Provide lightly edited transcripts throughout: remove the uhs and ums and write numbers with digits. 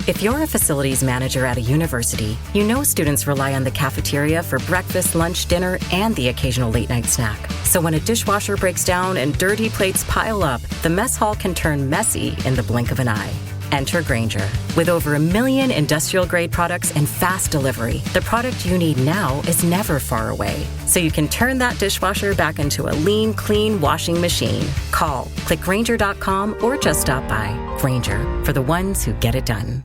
If you're a facilities manager at a university, you know students rely on the cafeteria for breakfast, lunch, dinner, and the occasional late-night snack. So when a dishwasher breaks down and dirty plates pile up, the mess hall can turn messy in the blink of an eye. Enter Grainger. With over 1 million industrial-grade products and fast delivery, the product you need now is never far away. So you can turn that dishwasher back into a lean, clean washing machine. Call, click Grainger.com, or just stop by. Grainger, for the ones who get it done.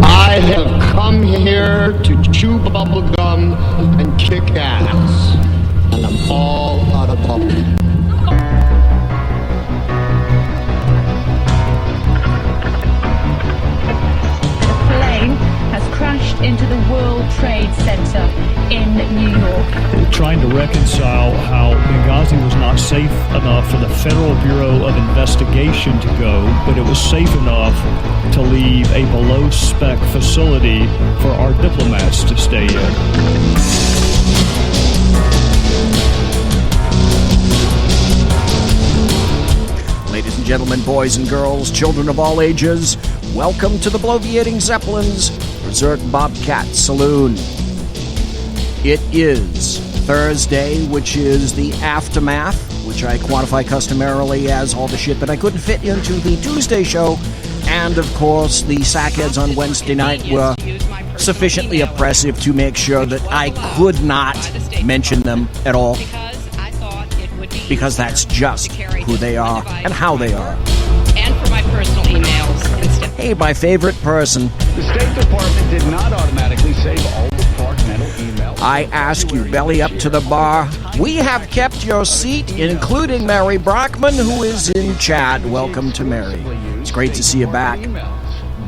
I have come here to chew bubble gum and kick ass, and I'm all out of bubble. The plane has crashed into the World Trade Center in New York. Trying to reconcile how Benghazi was not safe enough for the Federal Bureau of Investigation to go, but it was safe enough to leave a below-spec facility for our diplomats to stay in. Ladies and gentlemen, boys and girls, children of all ages, welcome to the Bloviating Zeppelins Berserk Bobcat Saloon. It is Thursday, which is the aftermath, which I quantify customarily as all the shit that I couldn't fit into the Tuesday show. And, of course, the sackheads on Wednesday night were sufficiently oppressive to make sure that I could not mention them at all, because that's just who they are and how they are. And for my personal emails and stuff. Hey, my favorite person. The State Department did not automatically save all the departmental emails. I ask you, belly up to the bar. We have kept your seat, including Mary Brockman, who is in chat. Welcome to Mary. It's great to see you back.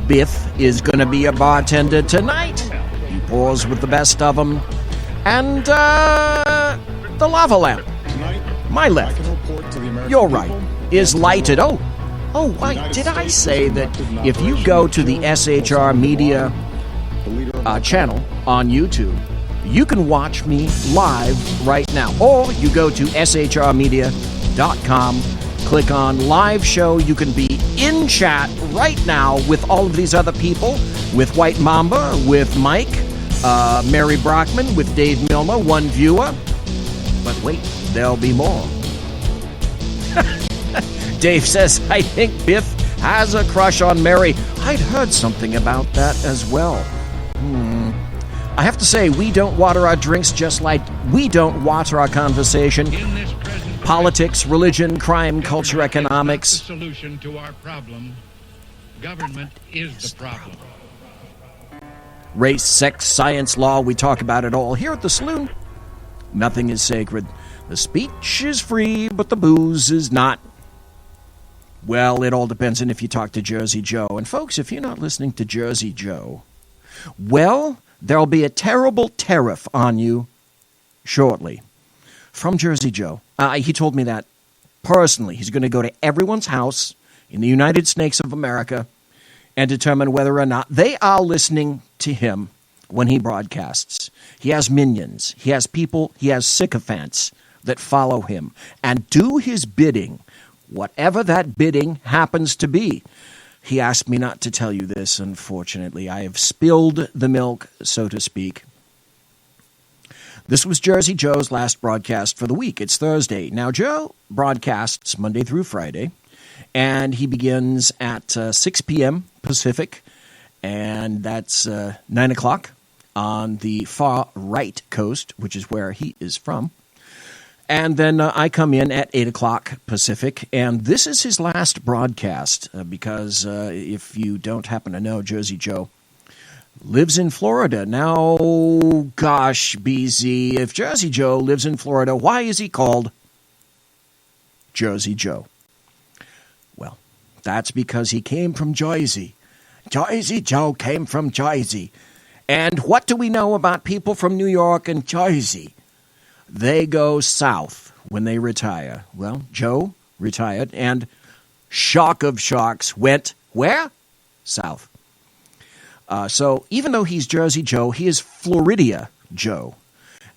Biff is going to be a bartender tonight. He pours with the best of them. And, the lava lamp. My left, your right, is lighted. Oh, did I say that if you go to the SHR Media channel on YouTube, you can watch me live right now. Or you go to shrmedia.com, click on live show. You can be in chat right now with all of these other people, with White Mamba, with Mike, Mary Brockman, with Dave Milner, one viewer. But wait, there'll be more. Dave says, I think Biff has a crush on Mary. I'd heard something about that as well. I have to say, we don't water our drinks just like we don't water our conversation. Politics, religion, crime, culture, economics. The solution to our problem. Government is the problem. Race, sex, science, law, we talk about it all here at the Saloon. Nothing is sacred. The speech is free, but the booze is not. Well, it all depends on if you talk to Jersey Joe. And folks, if you're not listening to Jersey Joe, well, there'll be a terrible tariff on you shortly from Jersey Joe. He told me that personally. He's going to go to everyone's house in the United States of America and determine whether or not they are listening to him when he broadcasts. He has minions. He has people. He has sycophants that follow him and do his bidding, whatever that bidding happens to be. He asked me not to tell you this, unfortunately. I have spilled the milk, so to speak. This was Jersey Joe's last broadcast for the week. It's Thursday. Now, Joe broadcasts Monday through Friday, and he begins at 6 p.m. Pacific, and that's 9 o'clock on the far right coast, which is where he is from. And then I come in at 8 o'clock Pacific, and this is his last broadcast because if you don't happen to know, Jersey Joe lives in Florida. Now, gosh, BZ, if Jersey Joe lives in Florida, why is he called Jersey Joe? Well, that's because he came from Jersey. Jersey Joe came from Jersey. And what do we know about people from New York and Jersey? They go south when they retire. Well, Joe retired, and shock of shocks went where? South. So even though he's Jersey Joe, he is Floridia Joe.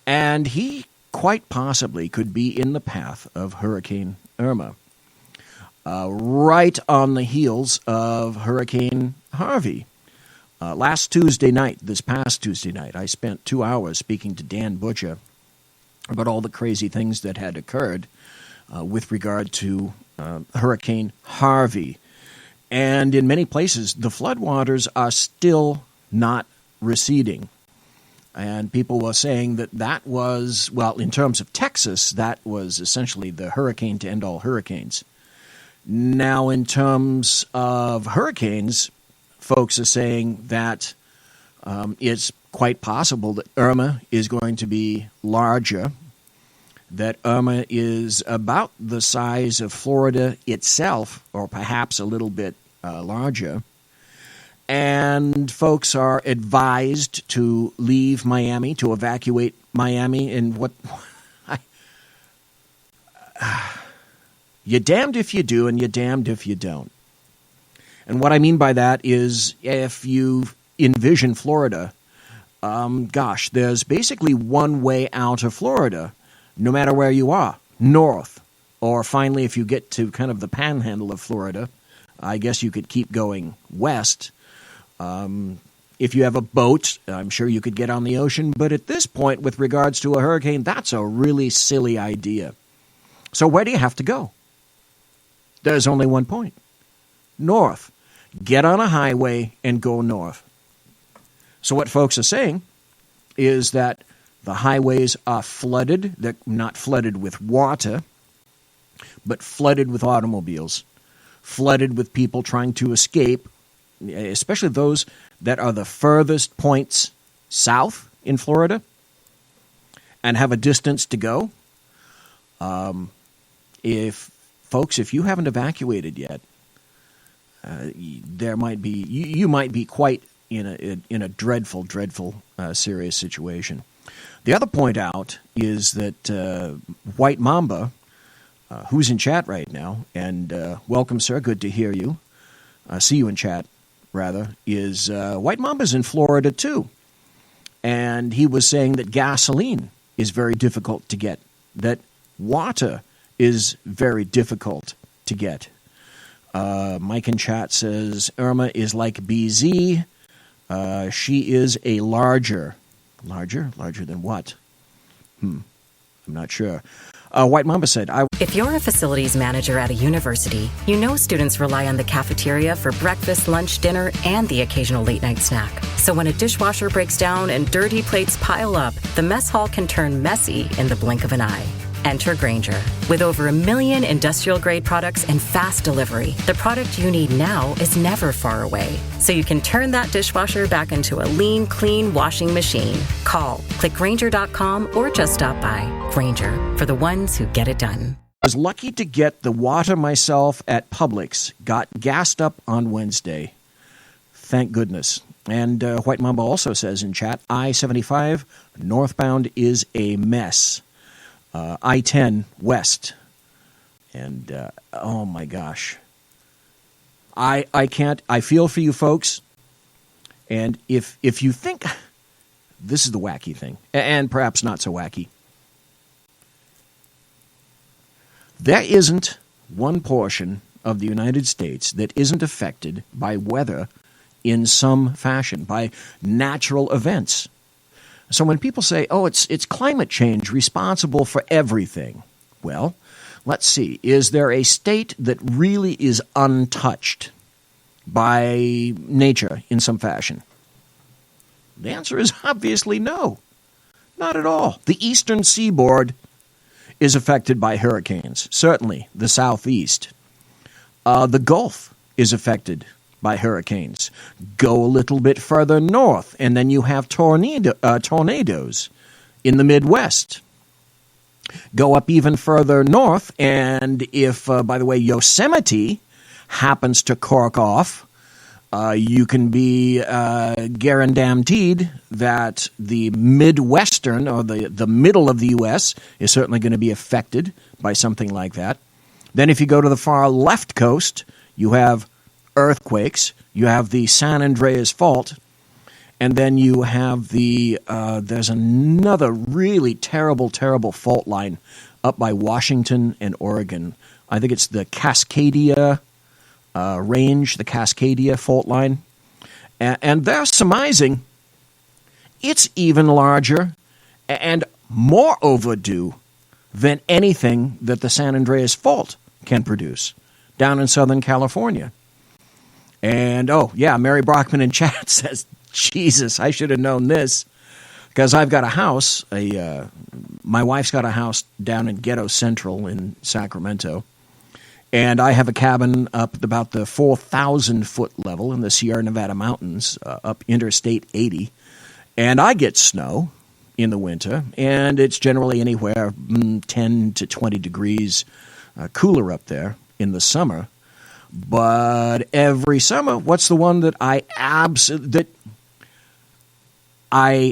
And he quite possibly could be in the path of Hurricane Irma, right on the heels of Hurricane Harvey. This past Tuesday night, I spent 2 hours speaking to Dan Butcher about all the crazy things that had occurred with regard to Hurricane Harvey. And in many places, the floodwaters are still not receding. And people were saying that was, well, in terms of Texas, that was essentially the hurricane to end all hurricanes. Now, in terms of hurricanes, folks are saying that it's quite possible that Irma is going to be larger, that Irma is about the size of Florida itself, or perhaps a little bit larger. And folks are advised to leave Miami, to evacuate Miami, and you're damned if you do, and you're damned if you don't. And what I mean by that is, if you envision Florida, there's basically one way out of Florida, no matter where you are, north. Or finally, if you get to kind of the panhandle of Florida, I guess you could keep going west. If you have a boat, I'm sure you could get on the ocean. But at this point, with regards to a hurricane, that's a really silly idea. So where do you have to go? There's only one point. North. Get on a highway and go north. So what folks are saying is that the highways are flooded. They're not flooded with water, but flooded with automobiles, flooded with people trying to escape, especially those that are the furthest points south in Florida and have a distance to go. If you haven't evacuated yet, you might be quite in a dreadful, serious situation. The other point out is that White Mamba, who's in chat right now, and welcome, sir, good to hear you. See you in chat, rather, is White Mamba's in Florida, too. And he was saying that gasoline is very difficult to get, that water is very difficult to get. Mike in chat says Irma is like BZ. She is a larger than what? I'm not sure. White Mamba said, If you're a facilities manager at a university, you know students rely on the cafeteria for breakfast, lunch, dinner, and the occasional late-night snack. So when a dishwasher breaks down and dirty plates pile up, the mess hall can turn messy in the blink of an eye. Enter Grainger. With over 1 million industrial-grade products and fast delivery, the product you need now is never far away. So you can turn that dishwasher back into a lean, clean washing machine. Call, click Grainger.com, or just stop by. Grainger, for the ones who get it done. I was lucky to get the water myself at Publix. Got gassed up on Wednesday. Thank goodness. And White Mamba also says in chat, I-75 northbound is a mess. I-10 west. And, oh my gosh. I can't, I feel for you folks. And if you think, this is the wacky thing, and perhaps not so wacky. There isn't one portion of the United States that isn't affected by weather in some fashion, by natural events. So when people say, oh, it's climate change responsible for everything, well, let's see. Is there a state that really is untouched by nature in some fashion? The answer is obviously no. Not at all. The eastern seaboard is affected by hurricanes, certainly the southeast. The Gulf is affected by hurricanes. Go a little bit further north, and then you have tornadoes in the Midwest. Go up even further north, and if, by the way, Yosemite happens to cork off, you can be guaranteed that the Midwestern, or the middle of the U.S., is certainly going to be affected by something like that. Then if you go to the far left coast, you have earthquakes, you have the San Andreas Fault, And then you have there's another really terrible fault line up by Washington and Oregon. I think it's the Cascadia range, the Cascadia fault line. And they're surmising it's even larger and more overdue than anything that the San Andreas Fault can produce down in Southern California. And, Mary Brockman in chat says, Jesus, I should have known this, because I've got a house, my wife's got a house down in Ghetto Central in Sacramento, and I have a cabin up about the 4,000-foot level in the Sierra Nevada mountains, up Interstate 80, and I get snow in the winter, and it's generally anywhere 10 to 20 degrees cooler up there in the summer. But every summer, what's the one that I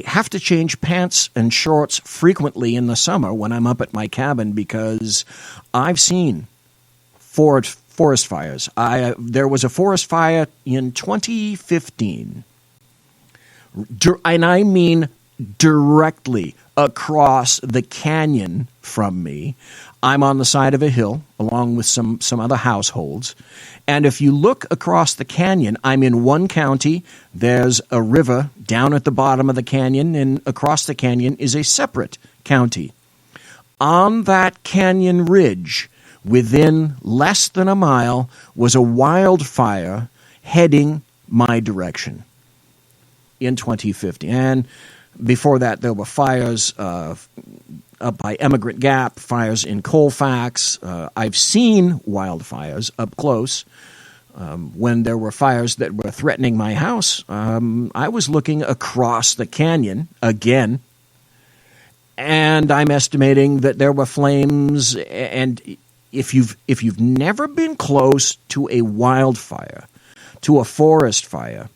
have to change pants and shorts frequently in the summer when I'm up at my cabin, because I've seen forest fires. There was a forest fire in 2015, and I mean directly across the canyon from me. I'm on the side of a hill along with some other households. And if you look across the canyon, I'm in one county. There's a river down at the bottom of the canyon, and across the canyon is a separate county. On that canyon ridge, within less than a mile, was a wildfire heading my direction in 2050. And before that, there were fires up by Emigrant Gap, fires in Colfax. I've seen wildfires up close. When there were fires that were threatening my house, I was looking across the canyon again, and I'm estimating that there were flames. And if you've never been close to a wildfire, to a forest fire,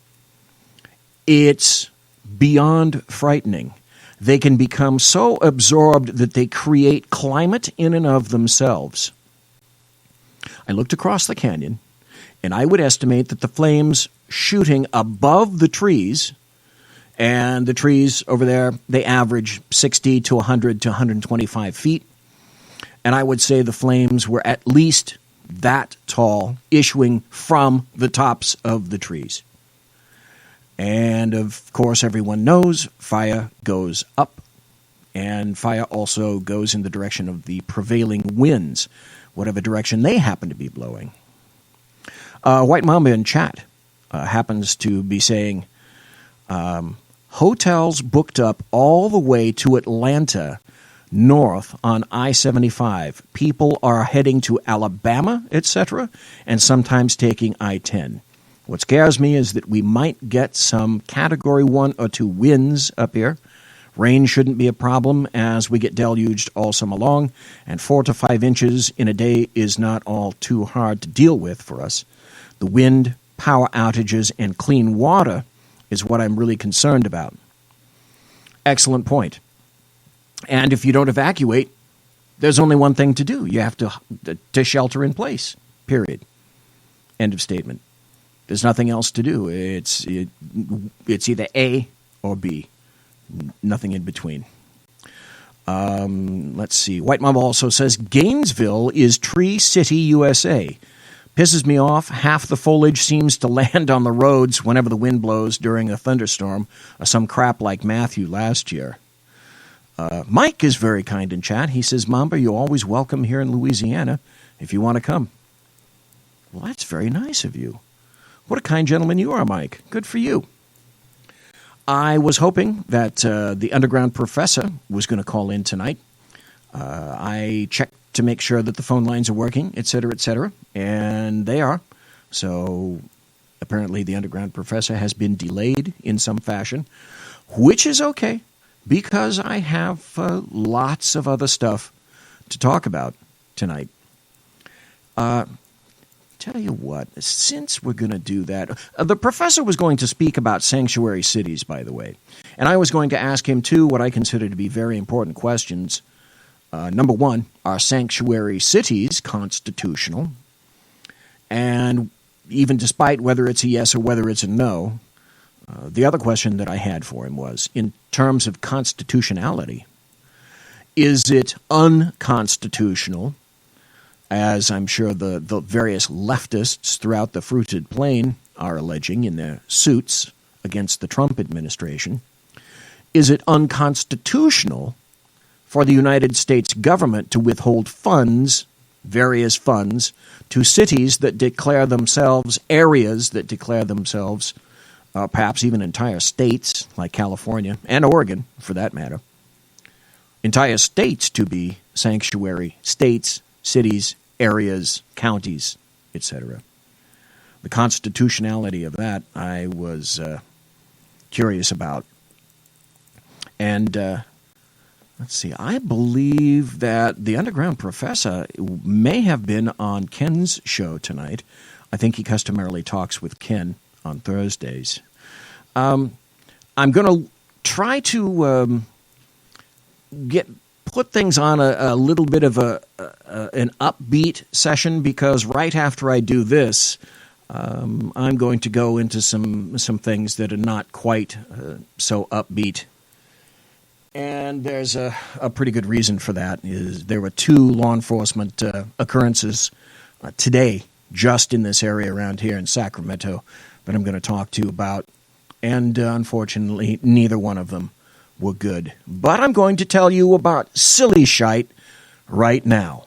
it's beyond frightening. They can become so absorbed that they create climate in and of themselves. I looked across the canyon, and I would estimate that the flames shooting above the trees, and the trees over there, they average 60 to 100 to 125 feet, and I would say the flames were at least that tall, issuing from the tops of the trees. And, of course, everyone knows fire goes up, and fire also goes in the direction of the prevailing winds, whatever direction they happen to be blowing. White Mamba in chat happens to be saying, hotels booked up all the way to Atlanta north on I-75. People are heading to Alabama, etc., and sometimes taking I-10. What scares me is that we might get some Category 1 or 2 winds up here. Rain shouldn't be a problem as we get deluged all summer long, and 4 to 5 inches in a day is not all too hard to deal with for us. The wind, power outages, and clean water is what I'm really concerned about. Excellent point. And if you don't evacuate, there's only one thing to do. You have to shelter in place, period. End of statement. There's nothing else to do. It's either A or B. Nothing in between. Let's see. White Mama also says, Gainesville is Tree City, USA. Pisses me off. Half the foliage seems to land on the roads whenever the wind blows during a thunderstorm, or some crap like Matthew last year. Mike is very kind in chat. He says, Mamba, you're always welcome here in Louisiana if you want to come. Well, that's very nice of you. What a kind gentleman you are, Mike. Good for you. I was hoping that the underground professor was going to call in tonight. I checked to make sure that the phone lines are working, etc., and they are. So apparently the underground professor has been delayed in some fashion, which is okay, because I have lots of other stuff to talk about tonight. Tell you what, since we're going to do that, the professor was going to speak about sanctuary cities, by the way, and I was going to ask him two what I consider to be very important questions. Number one, are sanctuary cities constitutional? And even despite whether it's a yes or whether it's a no, The other question that I had for him was, in terms of constitutionality, is it unconstitutional, as I'm sure the various leftists throughout the fruited plain are alleging in their suits against the Trump administration? Is it unconstitutional for the United States government to withhold funds, various funds, to cities that declare themselves, areas that declare themselves, perhaps even entire states like California and Oregon, for that matter, entire states to be sanctuary states, cities, areas, counties, etc.? The constitutionality of that I was curious about. And let's see, I believe that the Underground Professor may have been on Ken's show tonight. I think he customarily talks with Ken on Thursdays. I'm going to try to put things on a little bit of an upbeat session, because right after I do this, I'm going to go into some things that are not quite so upbeat. And there's a pretty good reason for that. Is there were 2 law enforcement occurrences today just in this area around here in Sacramento that I'm going to talk to you about. And unfortunately, neither one of them were good. But I'm going to tell you about silly shite right now.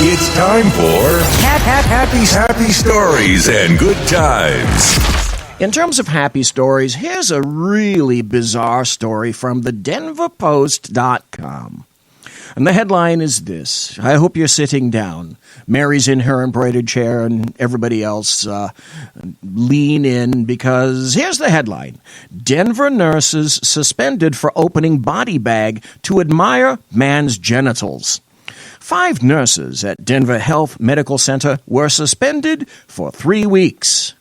It's time for happy stories and good times. In terms of happy stories, here's a really bizarre story from the DenverPost.com. And the headline is this: I hope you're sitting down. Mary's in her embroidered chair and everybody else lean in, because here's the headline: Denver nurses suspended for opening body bag to admire man's genitals. 5 nurses at Denver Health Medical Center were suspended for 3 weeks.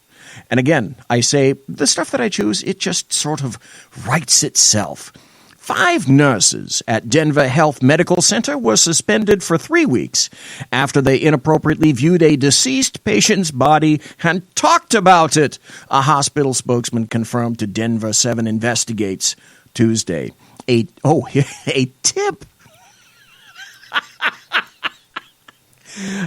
And again, I say, the stuff that I choose, it just sort of writes itself. 5 nurses at Denver Health Medical Center were suspended for 3 weeks after they inappropriately viewed a deceased patient's body and talked about it, a hospital spokesman confirmed to Denver 7 Investigates Tuesday. A tip.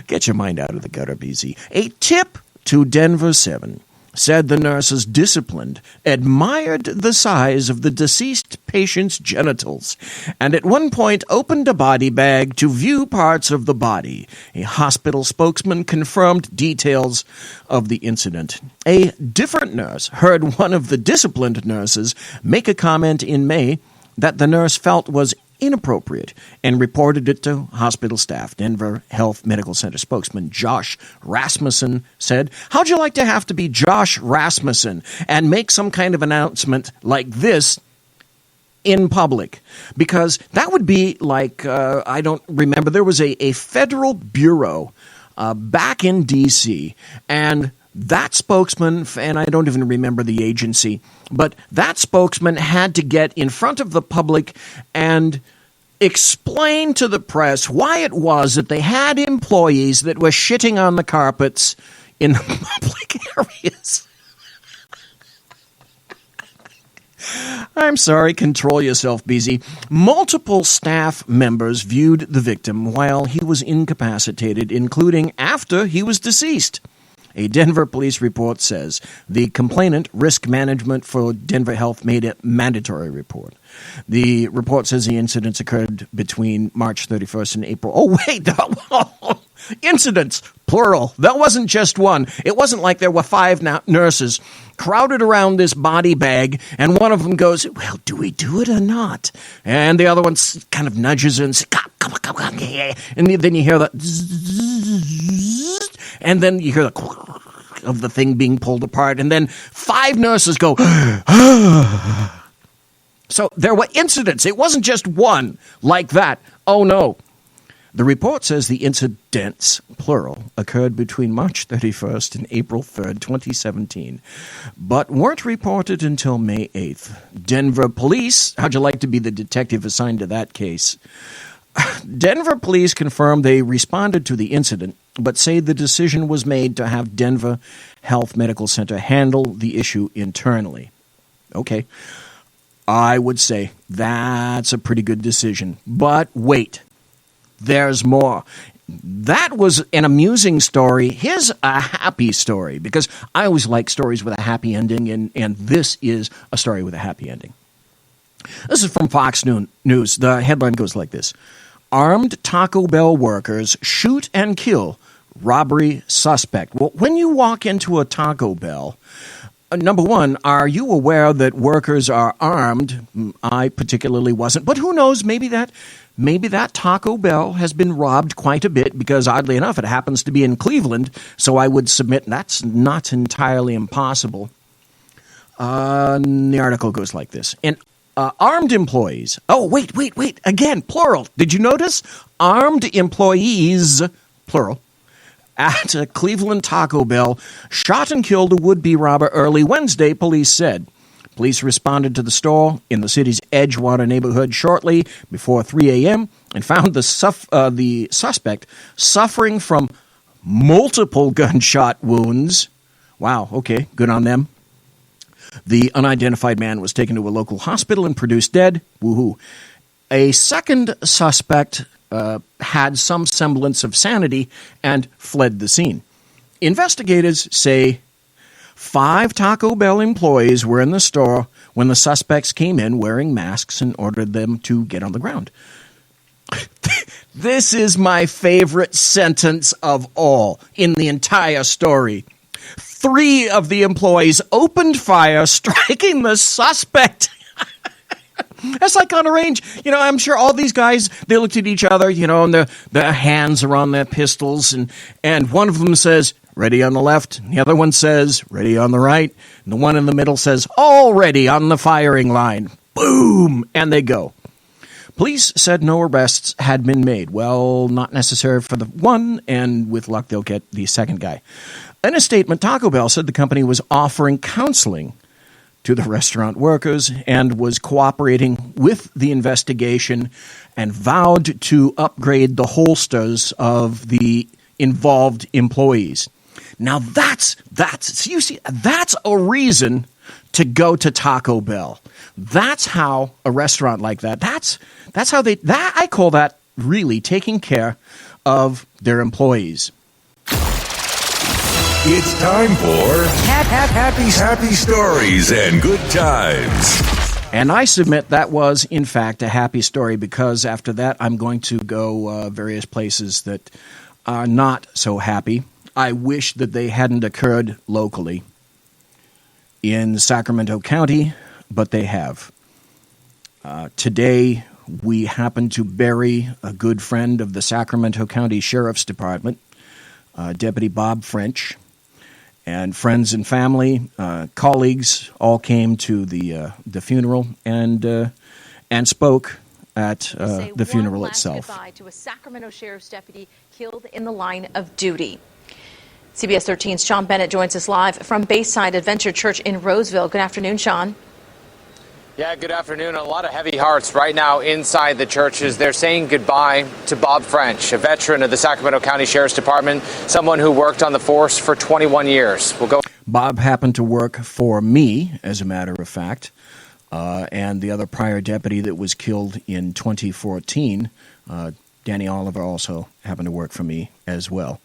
Get your mind out of the gutter, BZ. A tip to Denver 7 said the nurses disciplined admired the size of the deceased patient's genitals and at one point opened a body bag to view parts of the body. A hospital spokesman confirmed details of the incident. A different nurse heard one of the disciplined nurses make a comment in May that the nurse felt was inappropriate and reported it to hospital staff. Denver Health Medical Center spokesman Josh Rasmussen said, "How'd you like to have to be Josh Rasmussen and make some kind of announcement like this in public?" Because that would be like, I don't remember, there was a federal bureau back in D.C., and that spokesman, and I don't even remember the agency, but that spokesman had to get in front of the public and explain to the press why it was that they had employees that were shitting on the carpets in the public areas. I'm sorry, control yourself, BZ. Multiple staff members viewed the victim while he was incapacitated, including after he was deceased. A Denver police report says the complainant, Risk Management for Denver Health, made a mandatory report. The report says the incidents occurred between March 31st and April. Oh, wait. Incidents, plural. That wasn't just one. It wasn't like there were 5 nurses crowded around this body bag, and one of them goes, "Well, do we do it or not?" And the other one kind of nudges her and says, "Come. And then you hear the and then you hear the of the thing being pulled apart, and then 5 nurses go, So there were incidents. It wasn't just one like that. Oh, no. The report says the incidents, plural, occurred between March 31st and April 3rd, 2017, but weren't reported until May 8th. Denver Police, how'd you like to be the detective assigned to that case? Denver Police confirmed they responded to the incident but say the decision was made to have Denver Health Medical Center handle the issue internally. Okay, I would say that's a pretty good decision. But wait, there's more. That was an amusing story. Here's a happy story, because I always like stories with a happy ending, and this is a story with a happy ending. This is from Fox News. The headline goes like this: Armed Taco Bell workers shoot and kill robbery suspect. Well, when you walk into a Taco Bell, number one, are you aware that workers are armed? I particularly wasn't, but who knows? Maybe that Taco Bell has been robbed quite a bit, because oddly enough, it happens to be in Cleveland. So I would submit that's not entirely impossible. The article goes like this: and armed employees. Oh, wait. Again, plural. Did you notice? Armed employees, plural, at a Cleveland Taco Bell shot and killed a would-be robber early Wednesday, police said. Police responded to the store in the city's Edgewater neighborhood shortly before 3 a.m. and found the suspect suffering from multiple gunshot wounds. Wow, okay, good on them. The unidentified man was taken to a local hospital and pronounced dead. Woohoo. A second suspect had some semblance of sanity and fled the scene. Investigators say 5 Taco Bell employees were in the store when the suspects came in wearing masks and ordered them to get on the ground. This is my favorite sentence of all in the entire story. 3 of the employees opened fire, striking the suspect. That's like on a range. I'm sure all these guys, they looked at each other, and their hands are on their pistols, and one of them says, ready on the left, and the other one says, ready on the right, and the one in the middle says, all ready on the firing line. Boom! And they go. Police said no arrests had been made. Well, not necessary for the one, and with luck they'll get the second guy. In a statement, Taco Bell said the company was offering counseling to the restaurant workers and was cooperating with the investigation and vowed to upgrade the holsters of the involved employees. Now that's a reason to go to Taco Bell. That's how a restaurant like that's how I call that really taking care of their employees. It's time for Happy Stories and Good Times. And I submit that was, in fact, a happy story, because after that I'm going to go various places that are not so happy. I wish that they hadn't occurred locally in Sacramento County, but they have. Today we happen to bury a good friend of the Sacramento County Sheriff's Department, Deputy Bob French. And friends and family, colleagues, all came to the funeral and spoke at the funeral itself. Goodbye to a Sacramento sheriff's deputy killed in the line of duty. CBS 13's Sean Bennett joins us live from Bayside Adventure Church in Roseville. Good afternoon, Sean. Yeah, good afternoon. A lot of heavy hearts right now inside the churches. They're saying goodbye to Bob French, a veteran of the Sacramento County Sheriff's Department, someone who worked on the force for 21 years. We'll go. Bob happened to work for me, as a matter of fact, and the other prior deputy that was killed in 2014, Danny Oliver, also happened to work for me as well.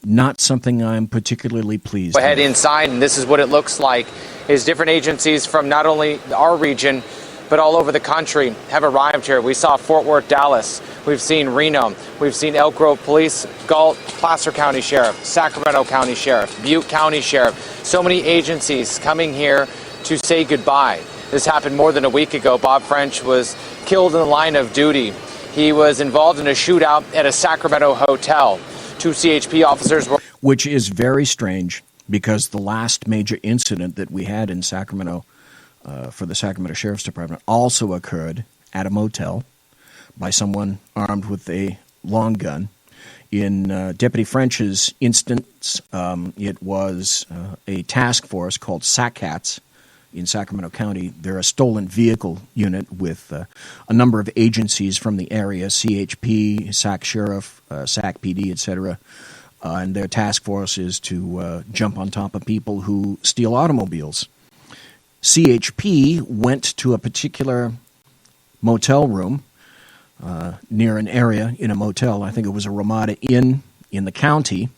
Not something I'm particularly pleased with. Head inside, and this is what it looks like. Is different agencies from not only our region, but all over the country have arrived here. We saw Fort Worth, Dallas. We've seen Reno. We've seen Elk Grove Police, Galt, Placer County Sheriff, Sacramento County Sheriff, Butte County Sheriff. So many agencies coming here to say goodbye. This happened more than a week ago. Bob French was killed in the line of duty. He was involved in a shootout at a Sacramento hotel. 2 CHP officers were... Which is very strange, because the last major incident that we had in Sacramento for the Sacramento Sheriff's Department also occurred at a motel by someone armed with a long gun. In Deputy French's instance, it was a task force called SACCATS in Sacramento County. They're a stolen vehicle unit with a number of agencies from the area, CHP, SAC Sheriff, SAC PD, etc., and their task force is to jump on top of people who steal automobiles. CHP went to a particular motel room near an area in a motel. I think it was a Ramada Inn in the county.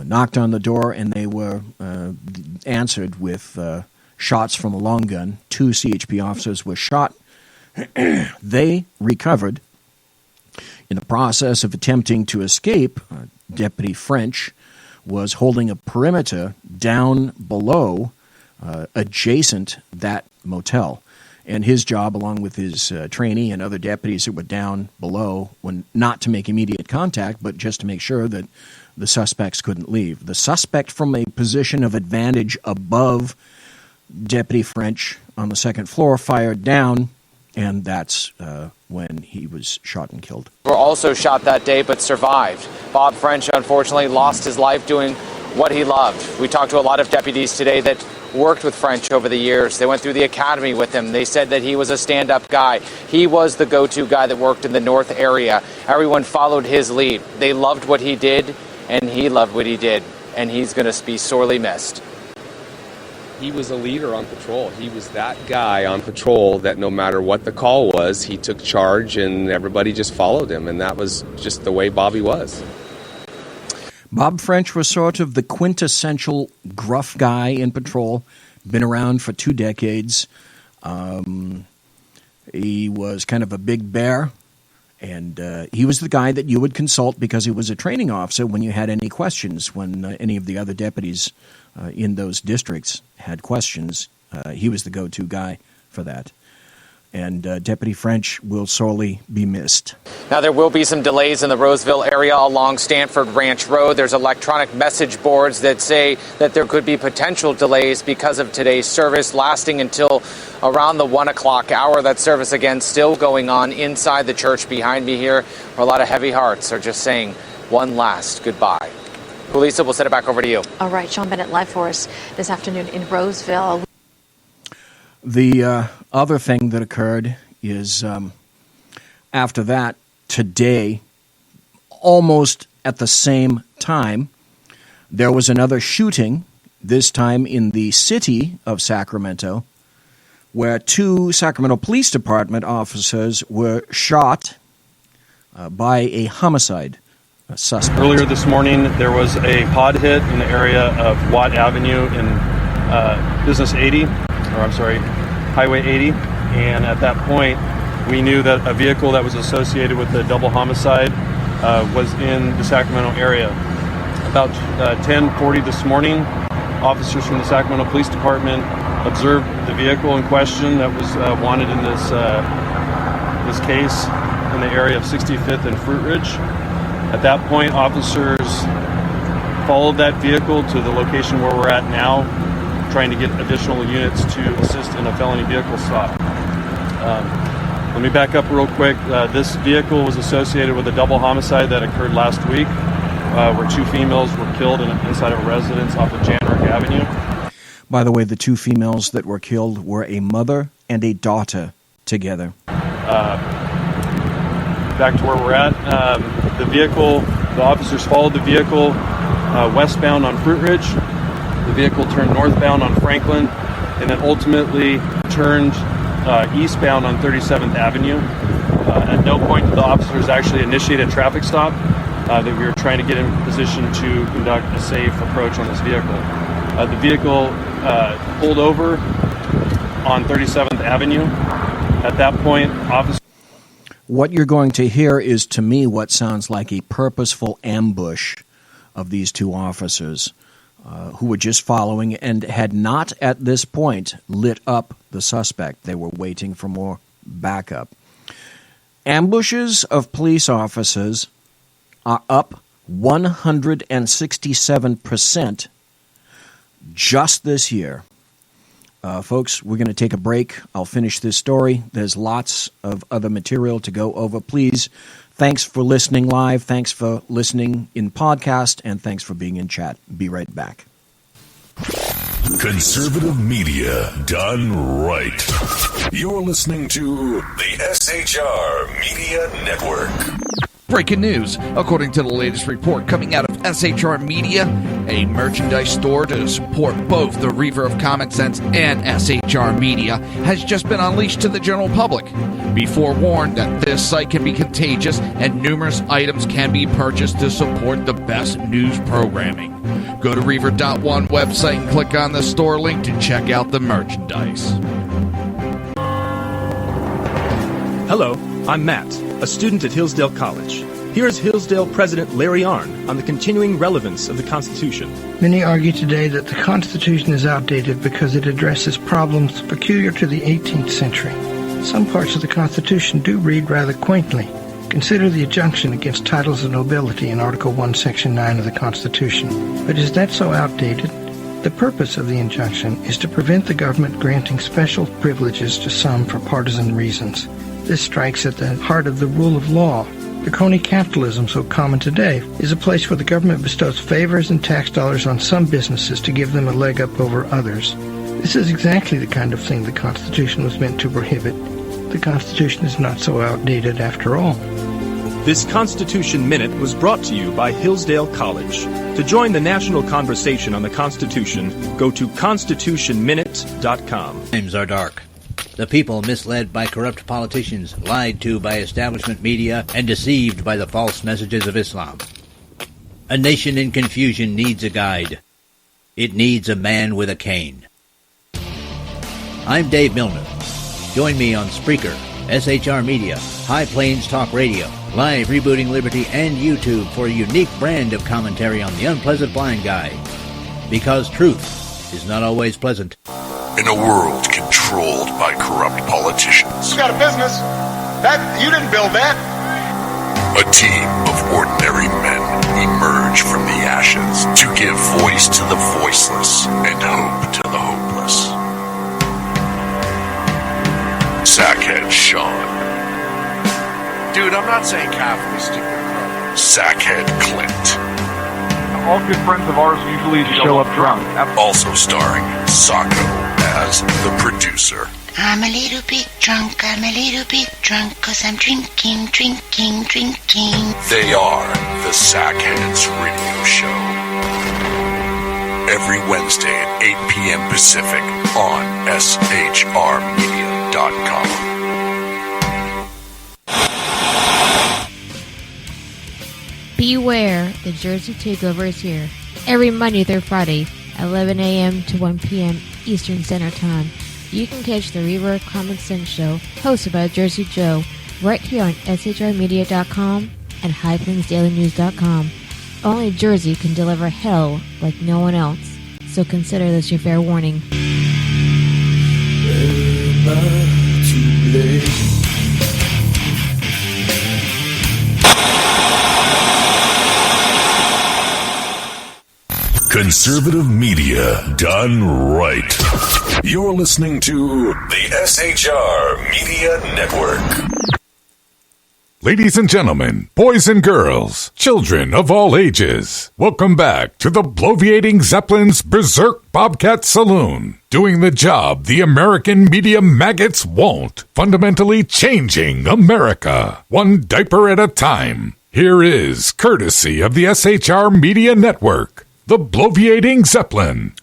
Knocked on the door, and they were answered with shots from a long gun. 2 CHP officers were shot. They recovered. In the process of attempting to escape, Deputy French was holding a perimeter down below, adjacent that motel. And his job, along with his trainee and other deputies that were down below, were not to make immediate contact, but just to make sure that the suspects couldn't leave. The suspect, from a position of advantage above Deputy French on the second floor, fired down, and that's when he was shot and killed. Were also shot that day but survived. Bob French, unfortunately, lost his life doing what he loved. We talked to a lot of deputies today that worked with French over the years. They went through the academy with him. They said that he was a stand-up guy. He was the go-to guy that worked in the north area. Everyone followed his lead. They loved what he did, and he loved what he did, and he's going to be sorely missed. He was a leader on patrol. He was that guy on patrol that no matter what the call was, he took charge and everybody just followed him, and that was just the way Bobby was. Bob French was sort of the quintessential gruff guy in patrol, been around for 2 decades. He was kind of a big bear, and he was the guy that you would consult because he was a training officer when you had any questions, when any of the other deputies in those districts had questions. He was the go-to guy for that. And Deputy French will sorely be missed. Now, there will be some delays in the Roseville area along Stanford Ranch Road. There's electronic message boards that say that there could be potential delays because of today's service lasting until around the 1 o'clock hour. That service, again, still going on inside the church behind me here, where a lot of heavy hearts are just saying one last goodbye. Lisa, we'll send it back over to you. All right, Sean Bennett live for us this afternoon in Roseville. The other thing that occurred is after that, today, almost at the same time, there was another shooting, this time in the city of Sacramento, where 2 Sacramento Police Department officers were shot by a homicide suspect. Earlier this morning, there was a pod hit in the area of Watt Avenue in Highway 80, and at that point, we knew that a vehicle that was associated with the double homicide was in the Sacramento area. About 10:40 this morning, officers from the Sacramento Police Department observed the vehicle in question that was wanted in this case in the area of 65th and Fruit Ridge. At that point, officers followed that vehicle to the location where we're at now, trying to get additional units to assist in a felony vehicle stop. Let me back up real quick. This vehicle was associated with a double homicide that occurred last week, where 2 females were killed inside of a residence off of Janrick Avenue. By the way, the 2 females that were killed were a mother and a daughter together. Back to where we're at. The officers followed the vehicle westbound on Fruit Ridge. The vehicle turned northbound on Franklin, and then ultimately turned eastbound on 37th Avenue. At no point did the officers actually initiate a traffic stop. That we were trying to get in position to conduct a safe approach on this vehicle. The vehicle pulled over on 37th Avenue. At that point, officers... What you're going to hear is, to me, what sounds like a purposeful ambush of these 2 officers who were just following and had not at this point lit up the suspect. They were waiting for more backup. Ambushes of police officers are up 167% just this year. Folks, we're going to take a break. I'll finish this story. There's lots of other material to go over. Please, thanks for listening live. Thanks for listening in podcast. And thanks for being in chat. Be right back. Conservative media done right. You're listening to the SHR Media Network. Breaking news. According to the latest report coming out of SHR Media, a merchandise store to support both the Reaver of Comic Sense and SHR Media has just been unleashed to the general public. Be forewarned that this site can be contagious and numerous items can be purchased to support the best news programming. Go to Reaver.one website and click on the store link to check out the merchandise. Hello, I'm Matt, a student at Hillsdale College. Here is Hillsdale President Larry Arnn on the continuing relevance of the Constitution. Many argue today that the Constitution is outdated because it addresses problems peculiar to the 18th century. Some parts of the Constitution do read rather quaintly. Consider the injunction against titles of nobility in Article 1, Section 9 of the Constitution. But is that so outdated? The purpose of the injunction is to prevent the government granting special privileges to some for partisan reasons. This strikes at the heart of the rule of law. The crony capitalism so common today is a place where the government bestows favors and tax dollars on some businesses to give them a leg up over others. This is exactly the kind of thing the Constitution was meant to prohibit. The Constitution is not so outdated after all. This Constitution Minute was brought to you by Hillsdale College. To join the national conversation on the Constitution, go to constitutionminute.com. Times are dark. The people misled by corrupt politicians, lied to by establishment media, and deceived by the false messages of Islam. A nation in confusion needs a guide. It needs a man with a cane. I'm Dave Milner. Join me on Spreaker, SHR Media, High Plains Talk Radio, Live Rebooting Liberty, and YouTube for a unique brand of commentary on the unpleasant blind guy. Because truth is not always pleasant. In a world controlled by corrupt politicians, you got a business. You didn't build that. A team of ordinary men emerge from the ashes to give voice to the voiceless and hope to the hopeless. Sackhead Sean. Dude, I'm not saying Catholics stick their crap. Sackhead Clint. All good friends of ours usually show up drunk. Also starring Sacco as the producer. I'm a little bit drunk, 'cause I'm drinking. They are the Sackheads Radio Show. Every Wednesday at 8 p.m. Pacific on shrmedia.com. Beware, the Jersey Takeover is here. Every Monday through Friday, 11 a.m. to 1 p.m. Eastern Standard Time. You can catch the Reaver Common Sense Show, hosted by Jersey Joe, right here on shrmedia.com and highplainsdailynews.com. Only Jersey can deliver hell like no one else, so consider this your fair warning. Conservative media done right. You're listening to the SHR Media Network. Ladies and gentlemen, boys and girls, children of all ages, welcome back to the bloviating Zeppelin's Berserk Bobcat Saloon. Doing the job the American media maggots won't. Fundamentally changing America. One diaper at a time. Here is, courtesy of the SHR Media Network, the bloviating Zeppelin.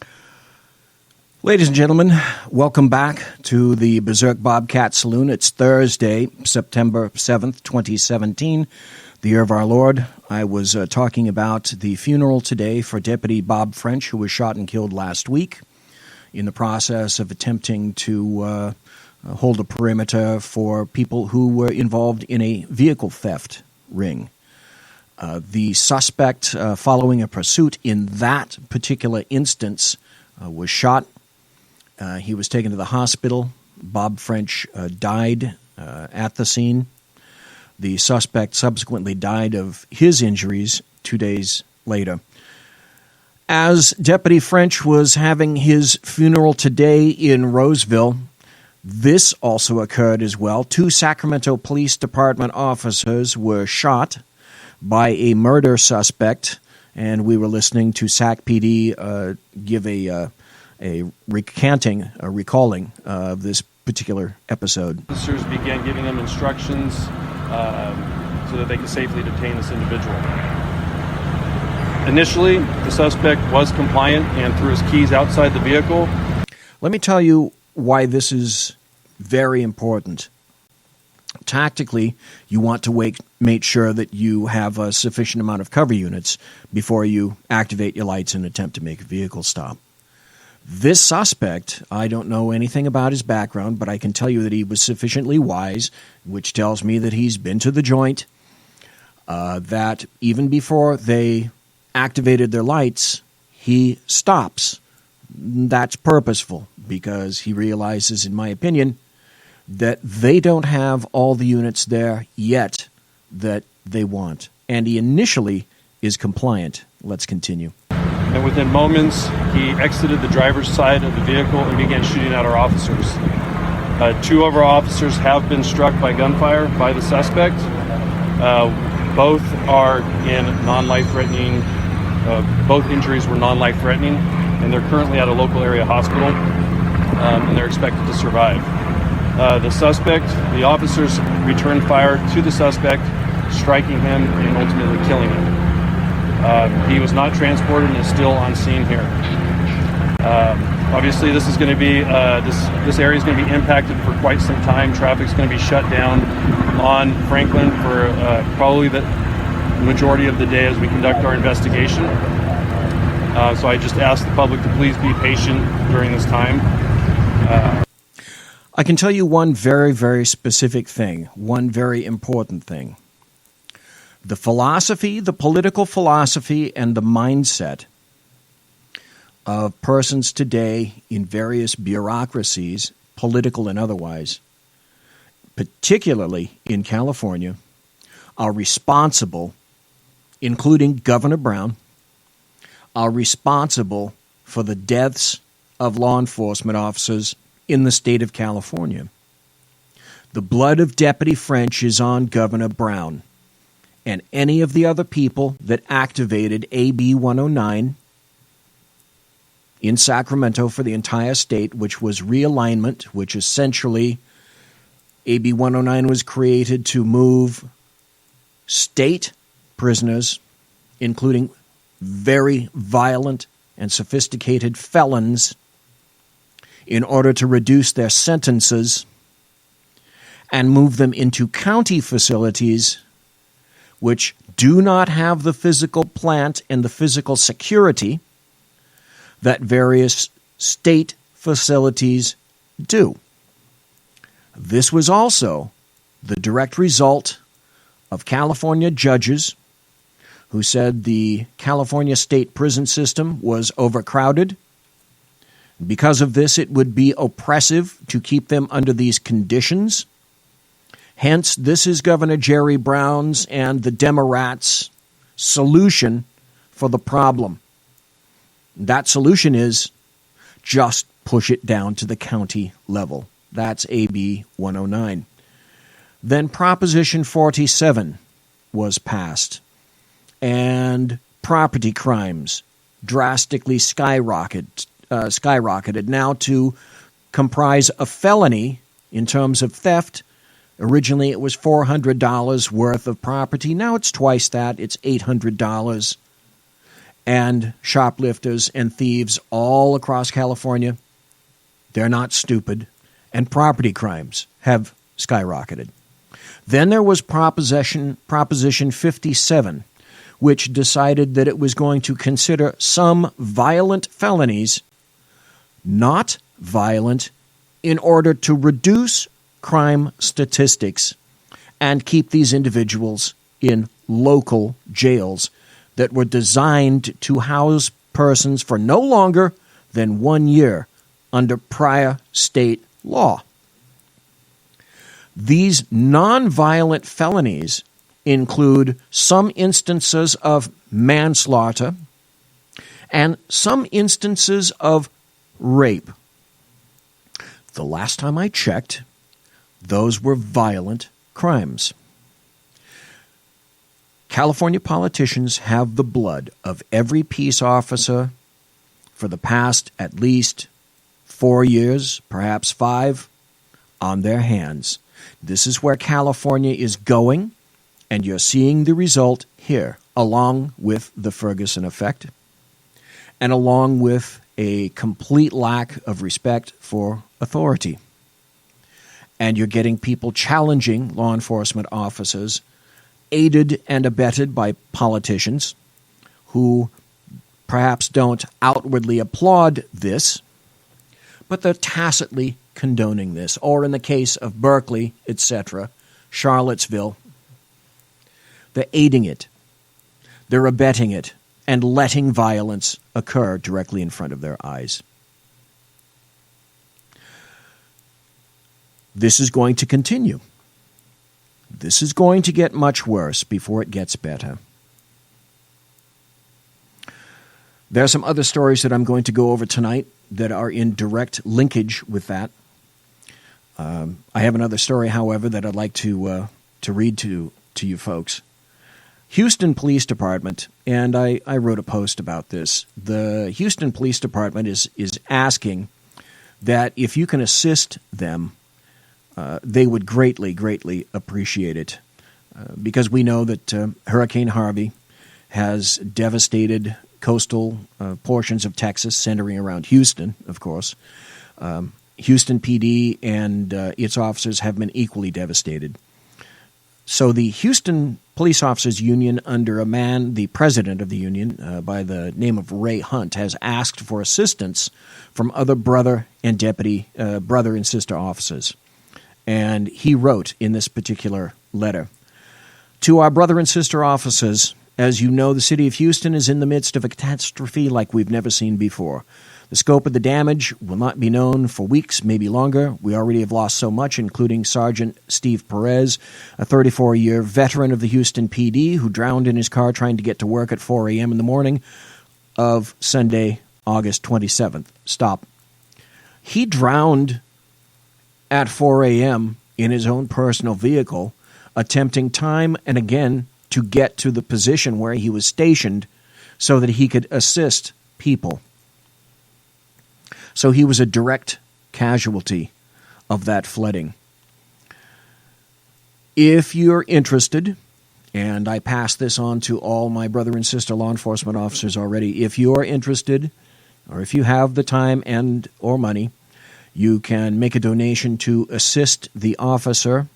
Ladies and gentlemen, welcome back to the Berserk Bobcat Saloon. It's Thursday, September 7th, 2017, the year of our Lord. I was talking about the funeral today for Deputy Bob French, who was shot and killed last week in the process of attempting to hold a perimeter for people who were involved in a vehicle theft ring. The suspect, following a pursuit in that particular instance, was shot. He was taken to the hospital. Bob French died at the scene. The suspect subsequently died of his injuries 2 days later. As Deputy French was having his funeral today in Roseville, this also occurred as well. 2 Sacramento Police Department officers were shot by a murder suspect, and we were listening to Sac PD give a recalling of this particular episode. Officers began giving them instructions so that they could safely detain this individual. Initially, the suspect was compliant and threw his keys outside the vehicle. Let me tell you why this is very important. Tactically, you want to make sure that you have a sufficient amount of cover units before you activate your lights and attempt to make a vehicle stop. This suspect, I don't know anything about his background, but I can tell you that he was sufficiently wise, which tells me that he's been to the joint, that even before they activated their lights, he stops. That's purposeful because he realizes, in my opinion, that they don't have all the units there yet that they want. And he initially is compliant. Let's continue. And within moments, he exited the driver's side of the vehicle and began shooting at our officers. 2 of our officers have been struck by gunfire by the suspect. Both are in non-life-threatening. Both injuries were non-life-threatening, and they're currently at a local area hospital, and they're expected to survive. The officers returned fire to the suspect, striking him and ultimately killing him. He was not transported and is still on scene here. Obviously, this is going to be this area is going to be impacted for quite some time. Traffic's going to be shut down on Franklin for probably the majority of the day as we conduct our investigation. So I just ask the public to please be patient during this time. I can tell you one very, very specific thing, one very important thing. The philosophy, the political philosophy, and the mindset of persons today in various bureaucracies, political and otherwise, particularly in California, are responsible, including Governor Brown, are responsible for the deaths of law enforcement officers in the state of California. The blood of Deputy French is on Governor Brown and any of the other people that activated AB 109 in Sacramento for the entire state, which was realignment, which essentially AB 109 was created to move state prisoners, including very violent and sophisticated felons, in order to reduce their sentences and move them into county facilities which do not have the physical plant and the physical security that various state facilities do. This was also the direct result of California judges who said the California state prison system was overcrowded. Because of this, it would be oppressive to keep them under these conditions. Hence, this is Governor Jerry Brown's and the Democrats' solution for the problem. That solution is just push it down to the county level. That's AB 109. Then Proposition 47 was passed, and property crimes drastically skyrocketed now to comprise a felony in terms of theft. Originally, it was $400 worth of property. Now it's twice that. It's $800. And shoplifters and thieves all across California, they're not stupid. And property crimes have skyrocketed. Then there was Proposition 57, which decided that it was going to consider some violent felonies not violent in order to reduce crime statistics and keep these individuals in local jails that were designed to house persons for no longer than 1 year under prior state law. These nonviolent felonies include some instances of manslaughter and some instances of rape. The last time I checked, those were violent crimes. California politicians have the blood of every peace officer for the past at least 4 years, perhaps 5, on their hands. This is where California is going, And you're seeing the result here, along with the Ferguson effect, and along with a complete lack of respect for authority. And you're getting people challenging law enforcement officers, aided and abetted by politicians who perhaps don't outwardly applaud this, but they're tacitly condoning this. Or in the case of Berkeley, etc., Charlottesville, they're aiding it, they're abetting it, and letting violence occur directly in front of their eyes. This is going to continue. This is going to get much worse before it gets better. There are some other stories that I'm going to go over tonight that are in direct linkage with that. I have another story, however, that I'd like to read to you folks. Houston Police Department, and I wrote a post about this. The Houston Police Department is asking that if you can assist them, they would greatly, greatly appreciate it. Because we know that Hurricane Harvey has devastated coastal portions of Texas, centering around Houston, of course. Houston PD and its officers have been equally devastated. So the Houston Police Officers Union, under a man, the president of the union, by the name of Ray Hunt, has asked for assistance from other brother and sister officers. And he wrote in this particular letter, "To our brother and sister officers, as you know, the city of Houston is in the midst of a catastrophe like we've never seen before. The scope of the damage will not be known for weeks, maybe longer. We already have lost so much, including Sergeant Steve Perez, a 34-year veteran of the Houston PD who drowned in his car trying to get to work at 4 a.m. in the morning of Sunday, August 27th. Stop. He drowned at 4 a.m. in his own personal vehicle, attempting time and again to get to the position where he was stationed so that he could assist people. So he was a direct casualty of that flooding. If you're interested, and I pass this on to all my brother and sister law enforcement officers already, if you're interested, or if you have the time and or money, you can make a donation to Assist the Officer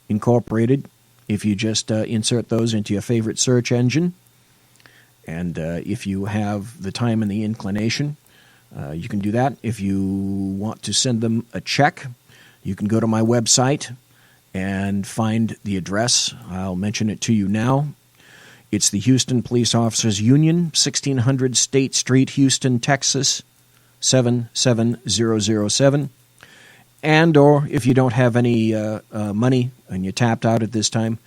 Incorporated. If you just insert those into your favorite search engine, and if you have the time and the inclination, you can do that. If you want to send them a check, you can go to my website and find the address. I'll mention it to you now. It's the Houston Police Officers Union, 1600 State Street, Houston, Texas, 77007. And or if you don't have any money and you're tapped out at this time,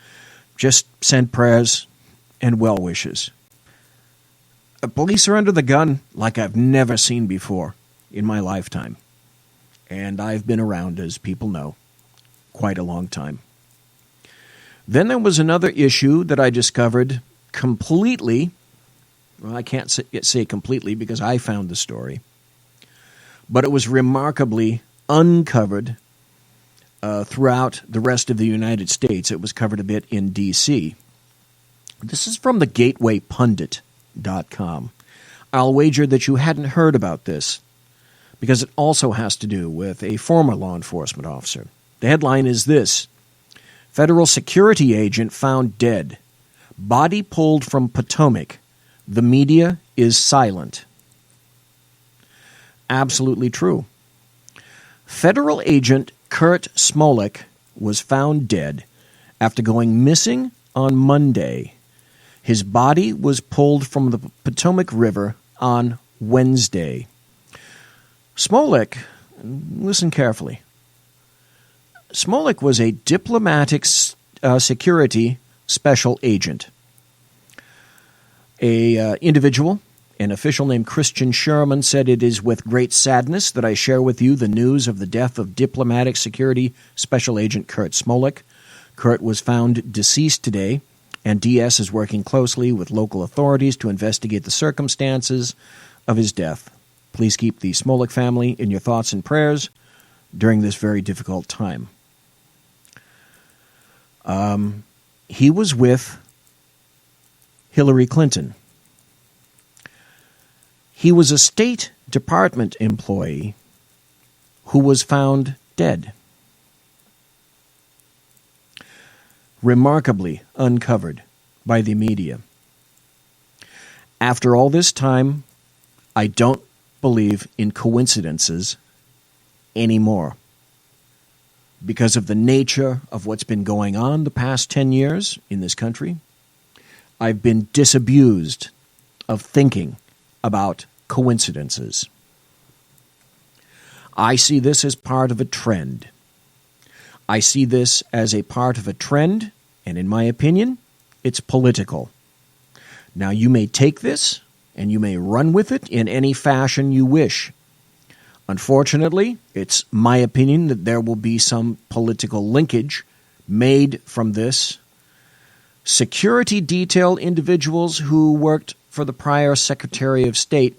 just send prayers and well wishes. Police are under the gun like I've never seen before in my lifetime. And I've been around, as people know, quite a long time. Then there was another issue that I discovered completely. Well, I can't say completely because I found the story. But it was remarkably uncovered throughout the rest of the United States. It was covered a bit in D.C. This is from the GatewayPundit.com. I'll wager that you hadn't heard about this because it also has to do with a former law enforcement officer. The headline is this: Federal security agent found dead. Body pulled from Potomac. The media is silent. Absolutely true. Federal agent Kurt Smolik was found dead after going missing on Monday. His body was pulled from the Potomac River on Wednesday. Smolik, listen carefully. Smolik was a diplomatic security special agent. An individual, an official named Christian Sherman, said, "It is with great sadness that I share with you the news of the death of diplomatic security special agent Kurt Smolik. Kurt was found deceased today, and DS is working closely with local authorities to investigate the circumstances of his death. Please keep the Smolik family in your thoughts and prayers during this very difficult time." he was with Hillary Clinton. He was a State Department employee who was found dead. Remarkably uncovered by the media. After all this time, I don't believe in coincidences anymore. Because of the nature of what's been going on the past 10 years in this country, I've been disabused of thinking about coincidences. I see this as part of a trend. I see this as a part of a trend, and in my opinion, it's political. Now, you may take this and you may run with it in any fashion you wish. Unfortunately, it's my opinion that there will be some political linkage made from this. Security detail individuals who worked for the prior Secretary of State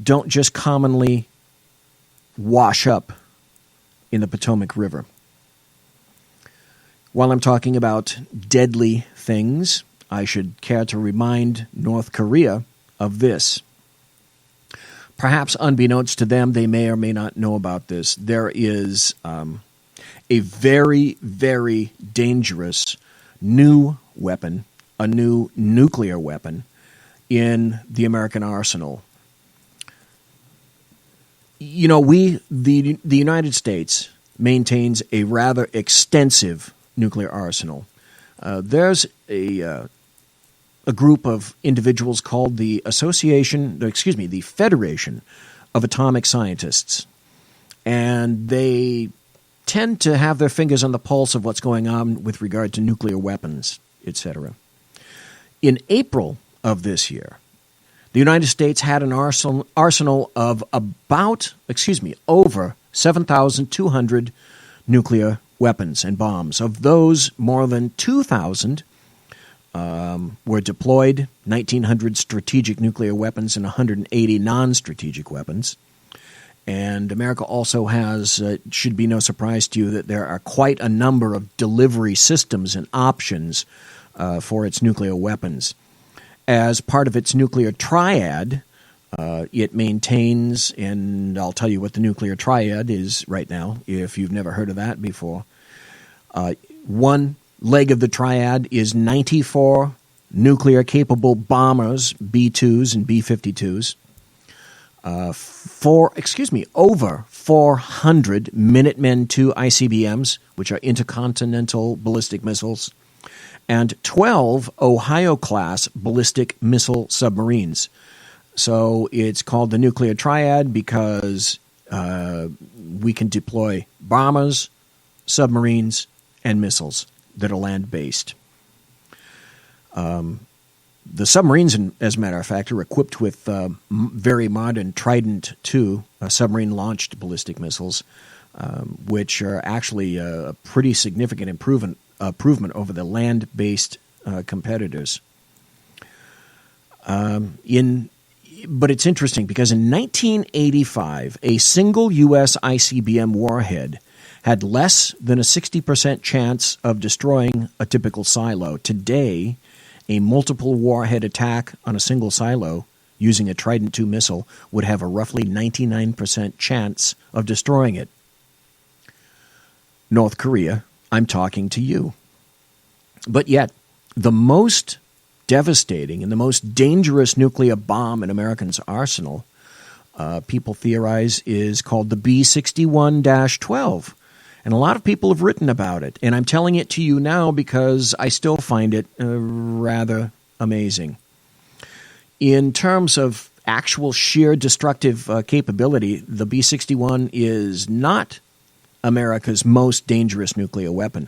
don't just commonly wash up in the Potomac River. While I'm talking about deadly things, I should care to remind North Korea of this. Perhaps unbeknownst to them, they may or may not know about this. There is a very, very dangerous new weapon, a new nuclear weapon in the American arsenal. You know, the United States maintains a rather extensive nuclear arsenal. There's a group of individuals called the Federation of Atomic Scientists. And they tend to have their fingers on the pulse of what's going on with regard to nuclear weapons, etc. In April of this year, the United States had an arsenal of over 7,200 nuclear weapons and bombs. Of those, more than 2,000 were deployed, 1,900 strategic nuclear weapons and 180 non-strategic weapons. And America also has, it should be no surprise to you, that there are quite a number of delivery systems and options for its nuclear weapons. As part of its nuclear triad, it maintains, and I'll tell you what the nuclear triad is right now, if you've never heard of that before. One leg of the triad is 94 nuclear-capable bombers, B-2s and B-52s. Over 400 Minutemen II ICBMs, which are intercontinental ballistic missiles, and 12 Ohio-class ballistic missile submarines. So it's called the nuclear triad because we can deploy bombers, submarines, and missiles that are land-based. The submarines, as a matter of fact, are equipped with very modern Trident II submarine-launched ballistic missiles, which are actually a pretty significant improvement over the land-based competitors. But it's interesting because in 1985, a single U.S. ICBM warhead had less than a 60% chance of destroying a typical silo. Today, a multiple warhead attack on a single silo using a Trident II missile would have a roughly 99% chance of destroying it. North Korea, I'm talking to you. But yet, the most devastating and the most dangerous nuclear bomb in Americans' arsenal, people theorize, is called the B-61-12. And a lot of people have written about it. And I'm telling it to you now because I still find it rather amazing. In terms of actual sheer destructive capability, the B-61 is not America's most dangerous nuclear weapon.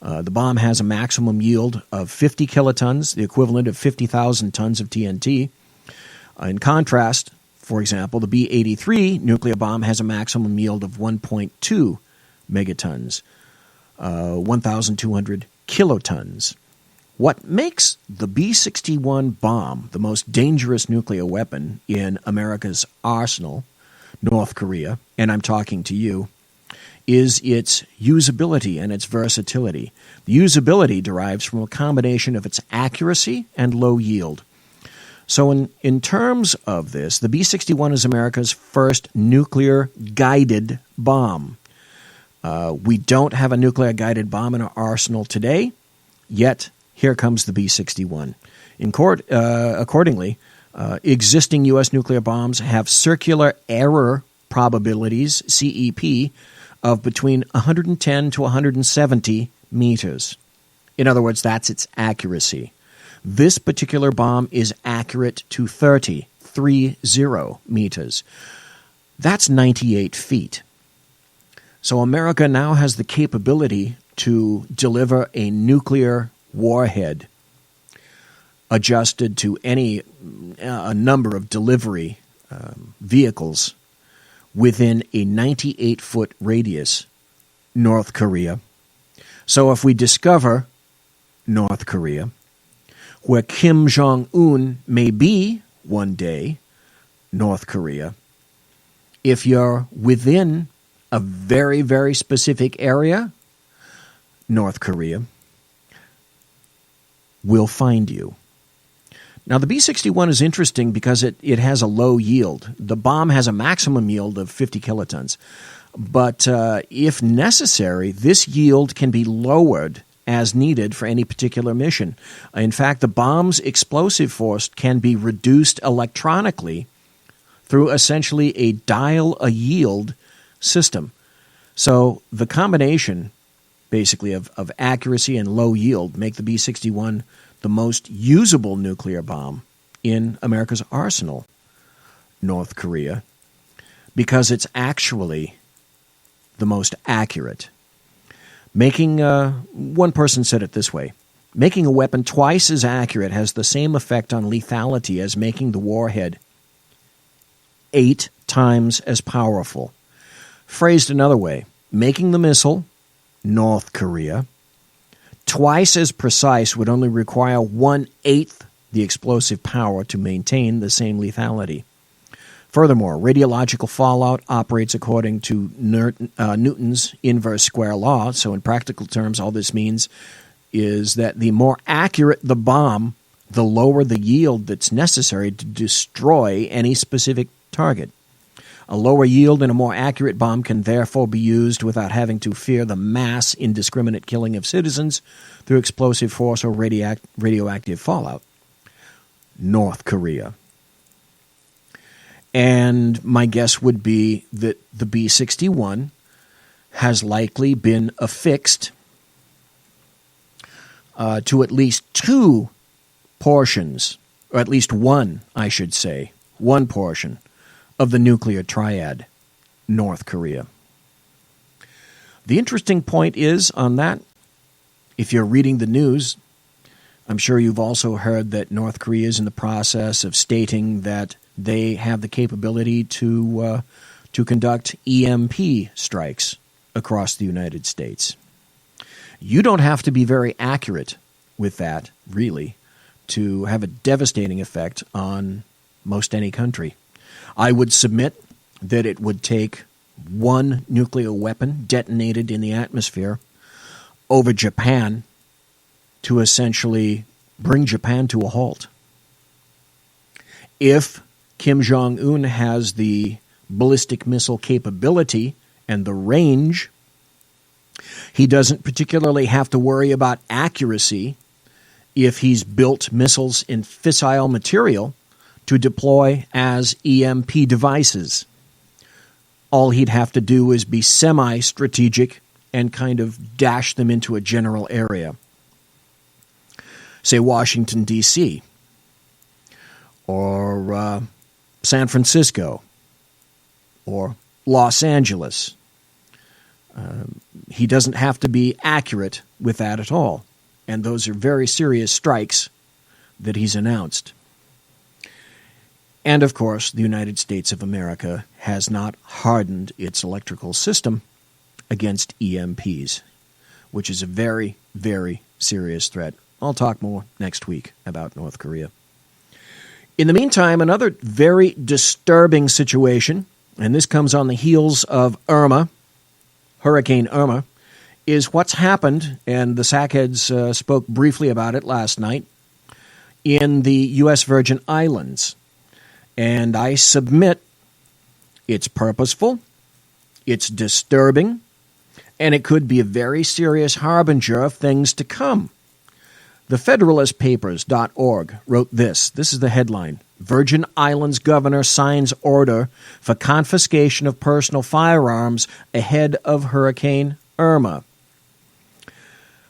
The bomb has a maximum yield of 50 kilotons, the equivalent of 50,000 tons of TNT. In contrast, for example, the B-83 nuclear bomb has a maximum yield of 1.2 megatons, 1,200 kilotons. What makes the B-61 bomb the most dangerous nuclear weapon in America's arsenal, North Korea, and I'm talking to you, is its usability and its versatility. The usability derives from a combination of its accuracy and low yield. So in terms of this, the B-61 is America's first nuclear-guided bomb. We don't have a nuclear-guided bomb in our arsenal today, yet here comes the B-61. Accordingly, existing U.S. nuclear bombs have circular error probabilities, CEP, of between 110 to 170 meters. In other words, that's its accuracy. This particular bomb is accurate to 30 meters. That's 98 feet. So America now has the capability to deliver a nuclear warhead adjusted to a number of delivery vehicles within a 98-foot radius, North Korea. So if we discover North Korea, where Kim Jong-un may be one day, North Korea, if you're within a very, very specific area, North Korea will find you. Now, the B-61 is interesting because it has a low yield. The bomb has a maximum yield of 50 kilotons. But if necessary, this yield can be lowered as needed for any particular mission. In fact, the bomb's explosive force can be reduced electronically through essentially a dial-a-yield system. So the combination, basically, of accuracy and low yield make the B-61 the most usable nuclear bomb in America's arsenal, North Korea, because it's actually the most accurate. One person said it this way, making a weapon twice as accurate has the same effect on lethality as making the warhead 8 times as powerful. Phrased another way, making the missile, North Korea, twice as precise would only require 1/8 the explosive power to maintain the same lethality. Furthermore, radiological fallout operates according to Newton's inverse square law. So in practical terms, all this means is that the more accurate the bomb, the lower the yield that's necessary to destroy any specific target. A lower yield and a more accurate bomb can therefore be used without having to fear the mass indiscriminate killing of citizens through explosive force or radioactive fallout. North Korea. And my guess would be that the B-61 has likely been affixed to at least 2 portions, or at least one, I should say, one portion of the nuclear triad, North Korea. The interesting point is on that, if you're reading the news, I'm sure you've also heard that North Korea is in the process of stating that they have the capability to conduct EMP strikes across the United States. You don't have to be very accurate with that, really, to have a devastating effect on most any country. I would submit that it would take one nuclear weapon detonated in the atmosphere over Japan to essentially bring Japan to a halt. If Kim Jong-un has the ballistic missile capability and the range, he doesn't particularly have to worry about accuracy if he's built missiles in fissile material to deploy as EMP devices. All he'd have to do is be semi-strategic and kind of dash them into a general area. Say Washington, D.C., or San Francisco, or Los Angeles. He doesn't have to be accurate with that at all. And those are very serious strikes that he's announced. And, of course, the United States of America has not hardened its electrical system against EMPs, which is a very, very serious threat. I'll talk more next week about North Korea. In the meantime, another very disturbing situation, and this comes on the heels of Irma, Hurricane Irma, is what's happened, and the Sackheads spoke briefly about it last night, in the U.S. Virgin Islands. And I submit it's purposeful, it's disturbing, and it could be a very serious harbinger of things to come. TheFederalistPapers.org wrote this. This is the headline. Virgin Islands governor signs order for confiscation of personal firearms ahead of Hurricane Irma.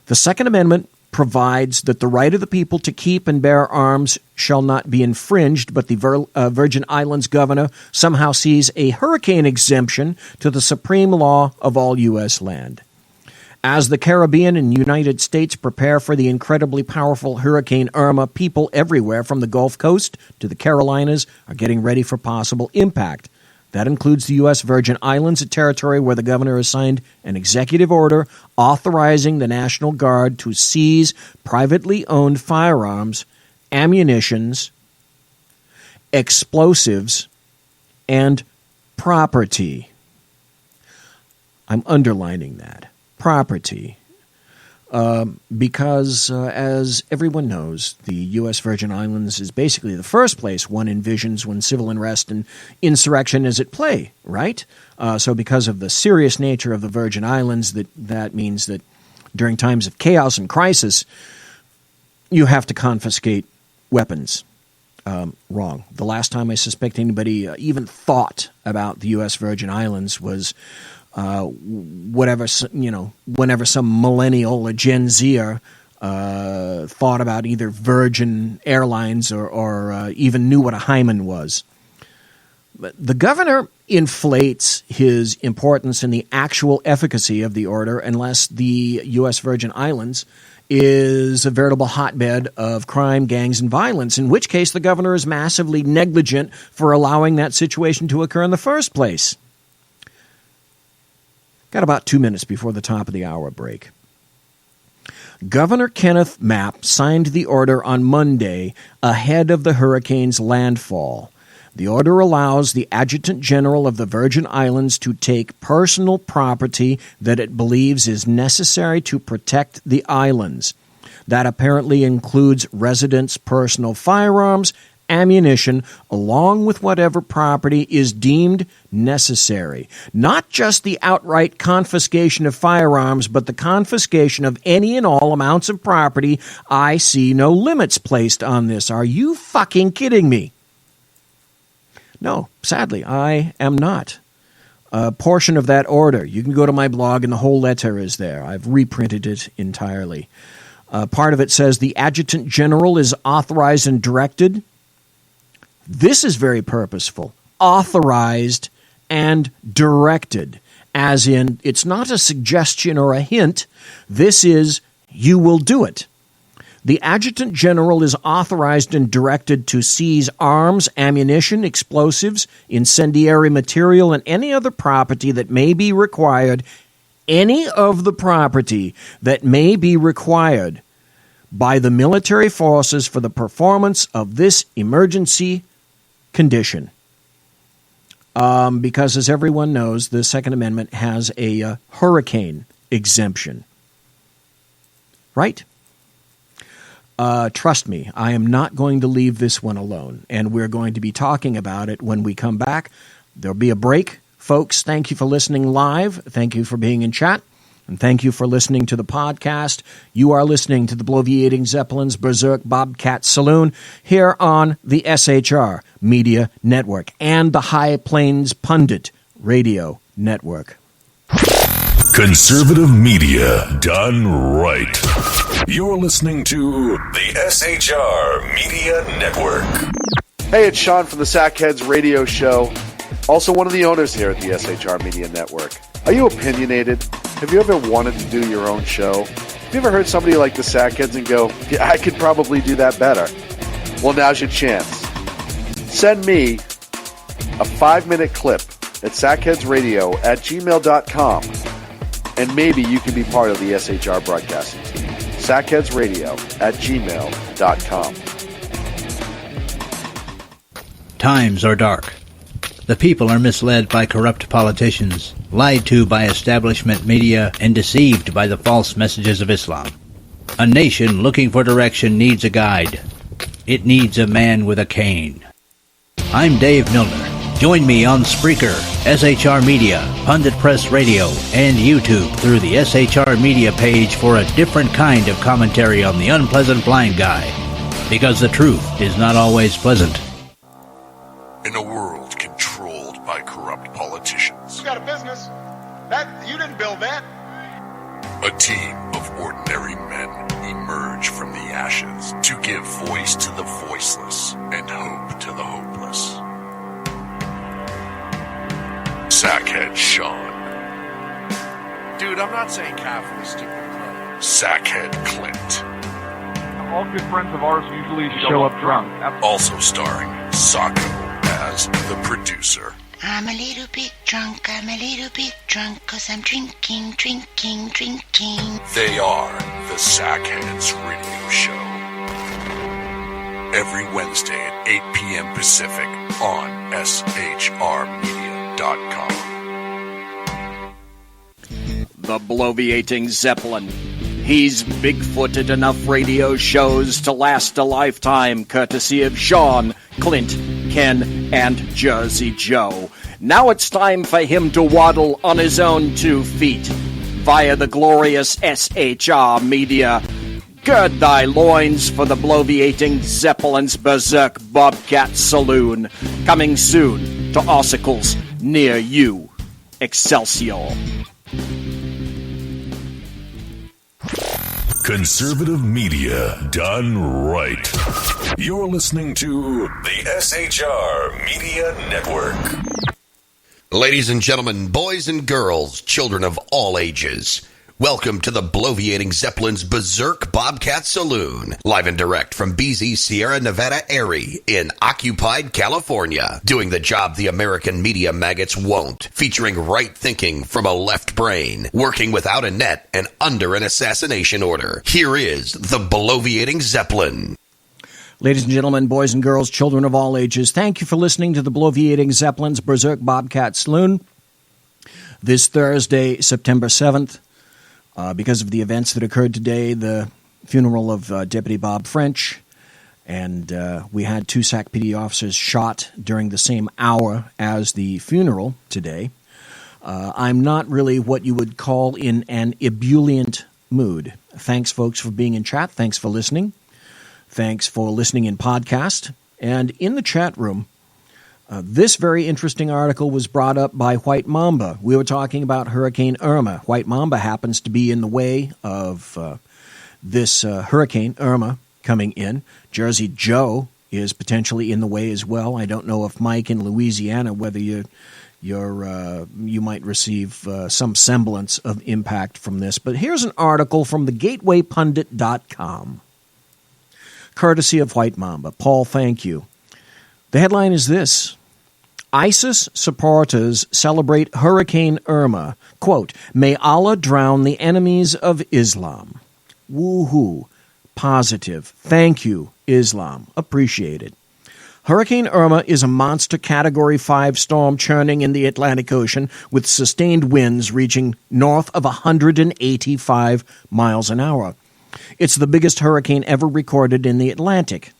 The Second Amendment provides that the right of the people to keep and bear arms shall not be infringed, but the Virgin Islands governor somehow sees a hurricane exemption to the supreme law of all U.S. land. As the Caribbean and United States prepare for the incredibly powerful Hurricane Irma, people everywhere from the Gulf Coast to the Carolinas are getting ready for possible impact. That includes the U.S. Virgin Islands, a territory where the governor has signed an executive order authorizing the National Guard to seize privately owned firearms, ammunitions, explosives, and property. I'm underlining that. Property. Because, as everyone knows, the U.S. Virgin Islands is basically the first place one envisions when civil unrest and insurrection is at play, right? So because of the serious nature of the Virgin Islands, that means that during times of chaos and crisis, you have to confiscate weapons. Wrong. The last time I suspect anybody even thought about the U.S. Virgin Islands was whenever some millennial or Gen Zer thought about either Virgin Airlines or even knew what a hymen was. But the governor inflates his importance in the actual efficacy of the order unless the U.S. Virgin Islands is a veritable hotbed of crime, gangs, and violence, in which case the governor is massively negligent for allowing that situation to occur in the first place. Got about 2 minutes before the top of the hour break. Governor Kenneth Mapp signed the order on Monday ahead of the hurricane's landfall. The order allows the Adjutant General of the Virgin Islands to take personal property that it believes is necessary to protect the islands. That apparently includes residents' personal firearms, ammunition, along with whatever property is deemed necessary. Not just the outright confiscation of firearms, but the confiscation of any and all amounts of property. I see no limits placed on this. Are you fucking kidding me? No, sadly, I am not. A portion of that order, you can go to my blog and the whole letter is there. I've reprinted it entirely. Part of it says the Adjutant General is authorized and directed. This is very purposeful. Authorized and directed. As in, it's not a suggestion or a hint. This is, you will do it. The Adjutant General is authorized and directed to seize arms, ammunition, explosives, incendiary material, and any other property that may be required. Any of the property that may be required by the military forces for the performance of this emergency condition. Because as everyone knows, the Second Amendment has a hurricane exemption. Right? Trust me, I am not going to leave this one alone, and we're going to be talking about it when we come back. There'll be a break. Folks, thank you for listening live. Thank you for being in chat. And thank you for listening to the podcast. You are listening to the Bloviating Zeppelin's Berserk Bobcat Saloon here on the SHR Media Network and the High Plains Pundit Radio Network. Conservative media done right. You're listening to the SHR Media Network. Hey, it's Sean from the Sackheads Radio Show. Also one of the owners here at the SHR Media Network. Are you opinionated? Have you ever wanted to do your own show? Have you ever heard somebody like the Sackheads and go, yeah, I could probably do that better? Well, now's your chance. Send me a 5-minute clip at sackheadsradio@gmail.com, and maybe you can be part of the SHR broadcasting team. sackheadsradio@gmail.com. Times are dark. The people are misled by corrupt politicians, lied to by establishment media, and deceived by the false messages of Islam. A nation looking for direction needs a guide. It needs a man with a cane. I'm Dave Milner. Join me on Spreaker, SHR Media, Pundit Press Radio, and YouTube through the SHR Media page for a different kind of commentary on the unpleasant blind guy. Because the truth is not always pleasant. In a world controlled by corrupt politicians, You got a business. You didn't build that. a team of ordinary men emerge from the ashes to give voice to the voiceless and hope to the hopeless. Sackhead Sean. Dude, I'm not saying calf for the stupid club. Sackhead Clint. All good friends of ours usually show up drunk. Also starring Sacco as the producer. I'm a little bit drunk, 'cause I'm drinking. They are the Sackheads Radio Show. Every Wednesday at 8 p.m. Pacific on shrmedia.com. The bloviating Zeppelin. He's big-footed enough radio shows to last a lifetime, courtesy of Sean, Clint, Ken, and Jersey Joe. Now it's time for him to waddle on his own 2 feet via the glorious SHR Media. Gird thy loins for the bloviating Zeppelin's Berserk Bobcat Saloon. Coming soon to ossicles near you. Excelsior. Conservative media done right. You're listening to the SHR Media Network. Ladies and gentlemen, boys and girls, children of all ages, welcome to the bloviating Zeppelin's Berserk Bobcat Saloon, live and direct from BZ Sierra Nevada Airy in occupied California, doing the job the American media maggots won't, featuring right thinking from a left brain, working without a net and under an assassination order. Here is the bloviating Zeppelin. Ladies and gentlemen, boys and girls, children of all ages, thank you for listening to the bloviating Zeppelin's Berserk Bobcat Saloon. This Thursday, September 7th, because of the events that occurred today, the funeral of Deputy Bob French, and we had 2 SAC PD officers shot during the same hour as the funeral today. I'm not really what you would call in an ebullient mood. Thanks, folks, for being in chat. Thanks for listening. Thanks for listening in podcast. And in the chat room, this very interesting article was brought up by White Mamba. We were talking about Hurricane Irma. White Mamba happens to be in the way of this Hurricane Irma coming in. Jersey Joe is potentially in the way as well. I don't know if Mike in Louisiana, whether you might receive some semblance of impact from this. But here's an article from thegatewaypundit.com, courtesy of White Mamba. Paul, thank you. The headline is this: ISIS supporters celebrate Hurricane Irma. Quote, "May Allah drown the enemies of Islam." Woohoo. Positive. Thank you, Islam. Appreciate it. Hurricane Irma is a monster Category 5 storm churning in the Atlantic Ocean with sustained winds reaching north of 185 miles an hour. It's the biggest hurricane ever recorded in the Atlantic.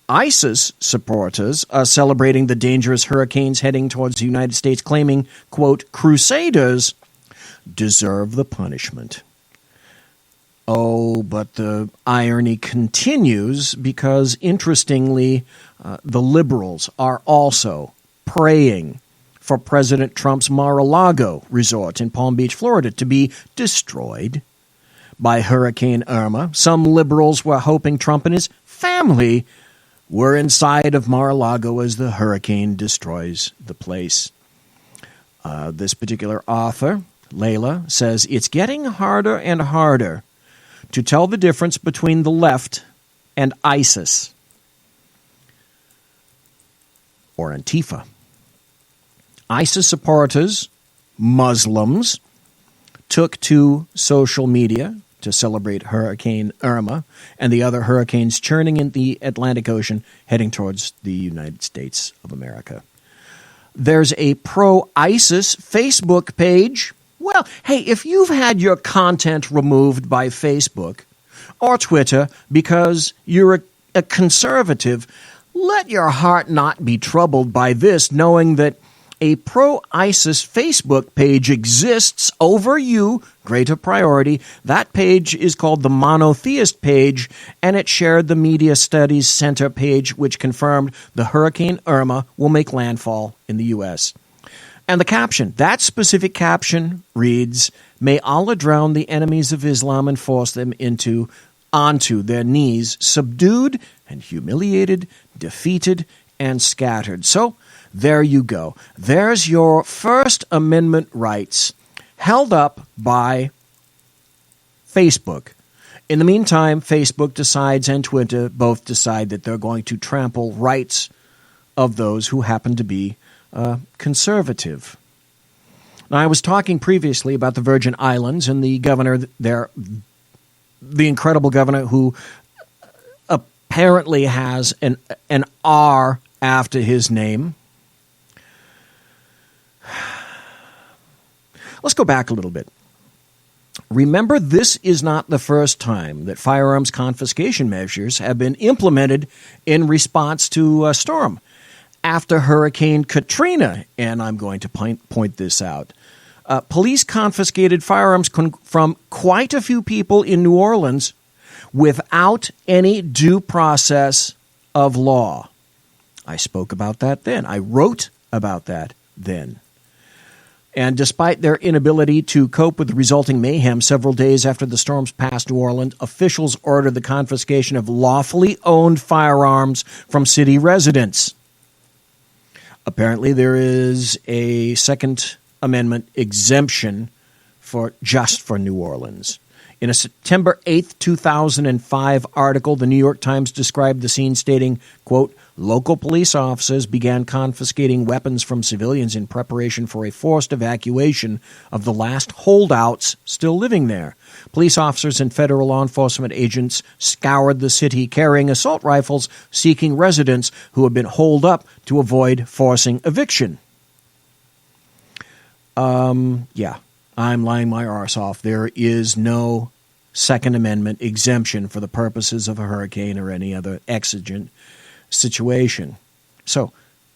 ISIS supporters are celebrating the dangerous hurricanes heading towards the United States, claiming, quote, "Crusaders deserve the punishment." Oh, but the irony continues because, interestingly, the liberals are also praying for President Trump's Mar-a-Lago resort in Palm Beach, Florida, to be destroyed by Hurricane Irma. Some liberals were hoping Trump and his family were inside of Mar-a-Lago as the hurricane destroys the place. This particular author, Layla, says it's getting harder and harder to tell the difference between the left and ISIS, or Antifa. ISIS supporters, Muslims, took to social media to celebrate Hurricane Irma and the other hurricanes churning in the Atlantic Ocean heading towards the United States of America. There's a pro-ISIS Facebook page. Well, hey, if you've had your content removed by Facebook or Twitter because you're a conservative, let your heart not be troubled by this, knowing that a pro-ISIS Facebook page exists over you, greater priority. That page is called the Monotheist page, and it shared the Media Studies Center page, which confirmed the Hurricane Irma will make landfall in the U.S. And the caption, that specific caption reads, "May Allah drown the enemies of Islam and force them onto their knees, subdued and humiliated, defeated and scattered." So, there you go. There's your First Amendment rights held up by Facebook. In the meantime, Facebook decides and Twitter both decide that they're going to trample rights of those who happen to be conservative. Now, I was talking previously about the Virgin Islands and the governor there, the incredible governor who apparently has an R after his name. Let's go back a little bit. Remember, this is not the first time that firearms confiscation measures have been implemented in response to a storm. After Hurricane Katrina, and I'm going to point this out, police confiscated firearms from quite a few people in New Orleans without any due process of law. I spoke about that then. I wrote about that then. And despite their inability to cope with the resulting mayhem several days after the storms passed New Orleans, officials ordered the confiscation of lawfully owned firearms from city residents. Apparently, there is a Second Amendment exemption for New Orleans. In a September 8, 2005 article, the New York Times described the scene stating, quote, "Local police officers began confiscating weapons from civilians in preparation for a forced evacuation of the last holdouts still living there. Police officers and federal law enforcement agents scoured the city carrying assault rifles, seeking residents who had been holed up to avoid forcing eviction." Yeah, I'm lying my arse off. There is no Second Amendment exemption for the purposes of a hurricane or any other exigent situation. So,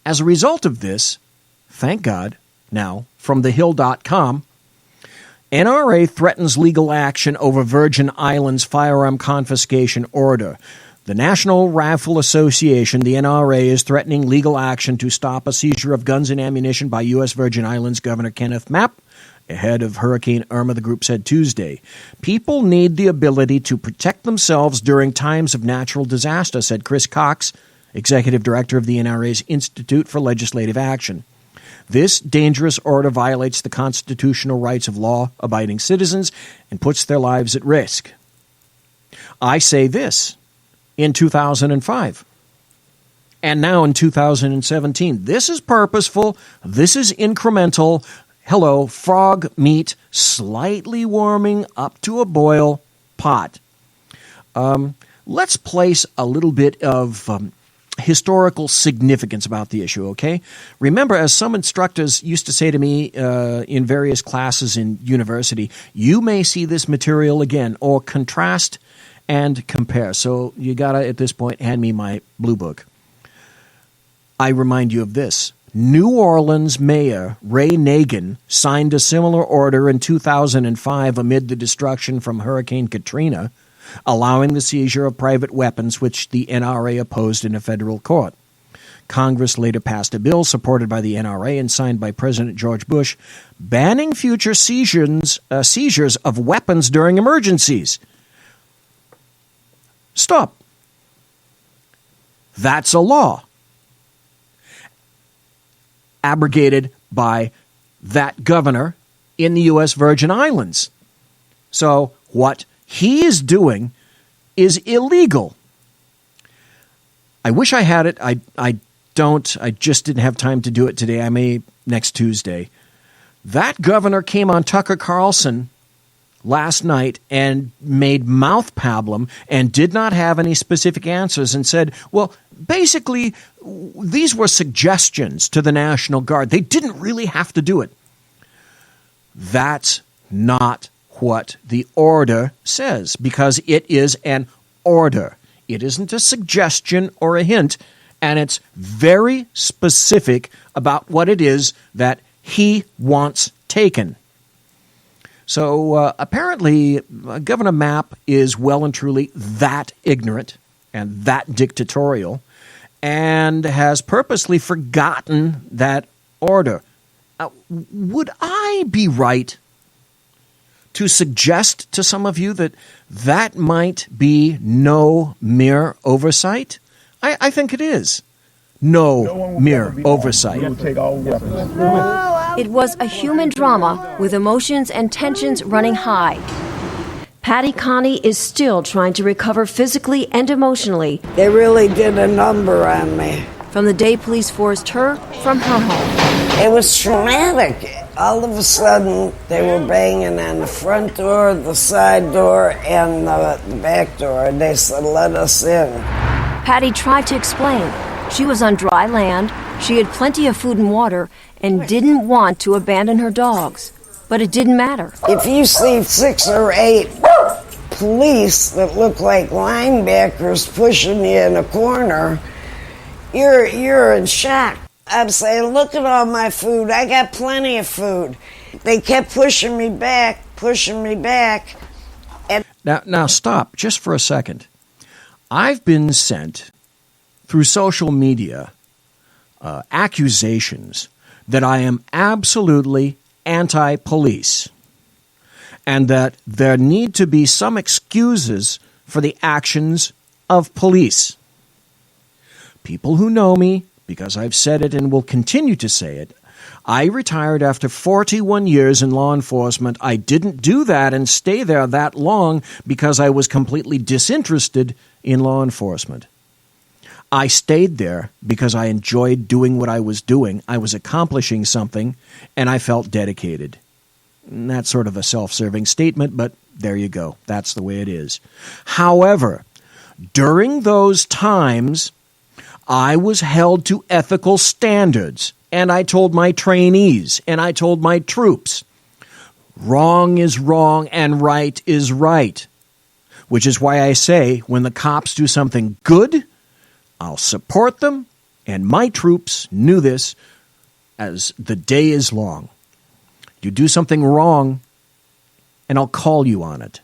as a result of this, thank God, now, from thehill.com, NRA threatens legal action over Virgin Islands firearm confiscation order. The National Rifle Association, the NRA, is threatening legal action to stop a seizure of guns and ammunition by U.S. Virgin Islands Governor Kenneth Mapp ahead of Hurricane Irma, the group said Tuesday. "People need the ability to protect themselves during times of natural disaster," said Chris Cox, executive director of the NRA's Institute for Legislative Action. "This dangerous order violates the constitutional rights of law-abiding citizens and puts their lives at risk." I say this in 2005 and now in 2017. This is purposeful. This is incremental. Hello, frog meat slightly warming up to a boil pot. Let's place a little bit of historical significance about the issue, okay? Remember, as some instructors used to say to me in various classes in university, you may see this material again, or contrast and compare. So you gotta, at this point, hand me my blue book. I remind you of this. New Orleans Mayor Ray Nagin signed a similar order in 2005 amid the destruction from Hurricane Katrina, allowing the seizure of private weapons, which the NRA opposed in a federal court. Congress later passed a bill supported by the NRA and signed by President George Bush, banning future seizures of weapons during emergencies. Stop. That's a law abrogated by that governor in the U.S. Virgin Islands. So what he is doing is illegal. I wish I had it. I don't. I just didn't have time to do it today. I may next Tuesday. That governor came on Tucker Carlson last night and made mouth pablum and did not have any specific answers and said, well, basically, these were suggestions to the National Guard. They didn't really have to do it. That's not what the order says, because it is an order. It isn't a suggestion or a hint, and it's very specific about what it is that he wants taken. So apparently, Governor Mapp is well and truly that ignorant and that dictatorial, and has purposely forgotten that order. Would I be right to suggest to some of you that that might be no mere oversight? I think it is. No mere oversight. It was a human drama with emotions and tensions running high. Patty Connie is still trying to recover physically and emotionally. They really did a number on me. From the day police forced her from her home. It was traumatic. All of a sudden, they were banging on the front door, the side door, and the back door. And they said, let us in. Patty tried to explain. She was on dry land, she had plenty of food and water, and didn't want to abandon her dogs. But it didn't matter. If you see 6 or 8 police that look like linebackers pushing you in a corner, you're in shock. I'm saying, look at all my food. I got plenty of food. They kept pushing me back. And Now stop just for a second. I've been sent through social media accusations that I am absolutely anti-police and that there need to be some excuses for the actions of police. People who know me, because I've said it and will continue to say it, I retired after 41 years in law enforcement. I didn't do that and stay there that long because I was completely disinterested in law enforcement. I stayed there because I enjoyed doing what I was doing. I was accomplishing something, and I felt dedicated. And that's sort of a self-serving statement, but there you go. That's the way it is. However, during those times, I was held to ethical standards, and I told my trainees, and I told my troops, wrong is wrong and right is right. Which is why I say, when the cops do something good, I'll support them, and my troops knew this as the day is long. You do something wrong, and I'll call you on it.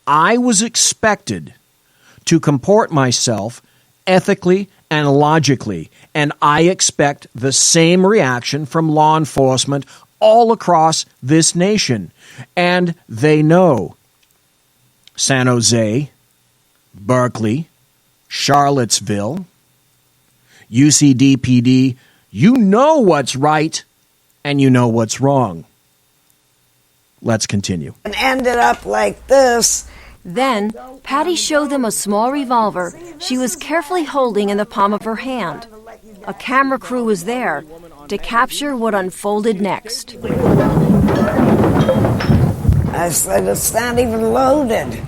I was expected to comport myself ethically and logically, and I expect the same reaction from law enforcement all across this nation. And they know. San Jose, Berkeley, Charlottesville, UCDPD, you know what's right and you know what's wrong. Let's continue. And ended up like this. Then, Patty showed them a small revolver she was carefully holding in the palm of her hand. A camera crew was there to capture what unfolded next. I said, it's not even loaded.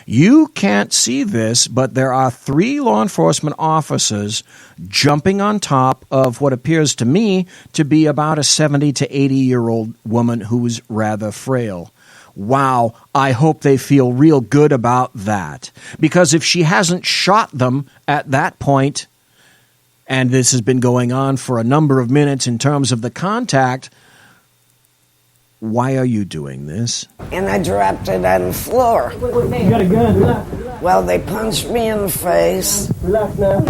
You can't see this, but there are 3 law enforcement officers jumping on top of what appears to me to be about a 70 to 80-year-old woman who's rather frail. Wow, I hope they feel real good about that. Because if she hasn't shot them at that point, and this has been going on for a number of minutes in terms of the contact, why are you doing this? And I dropped it on the floor. You got a gun, relax. Well, they punched me in the face. Relax now.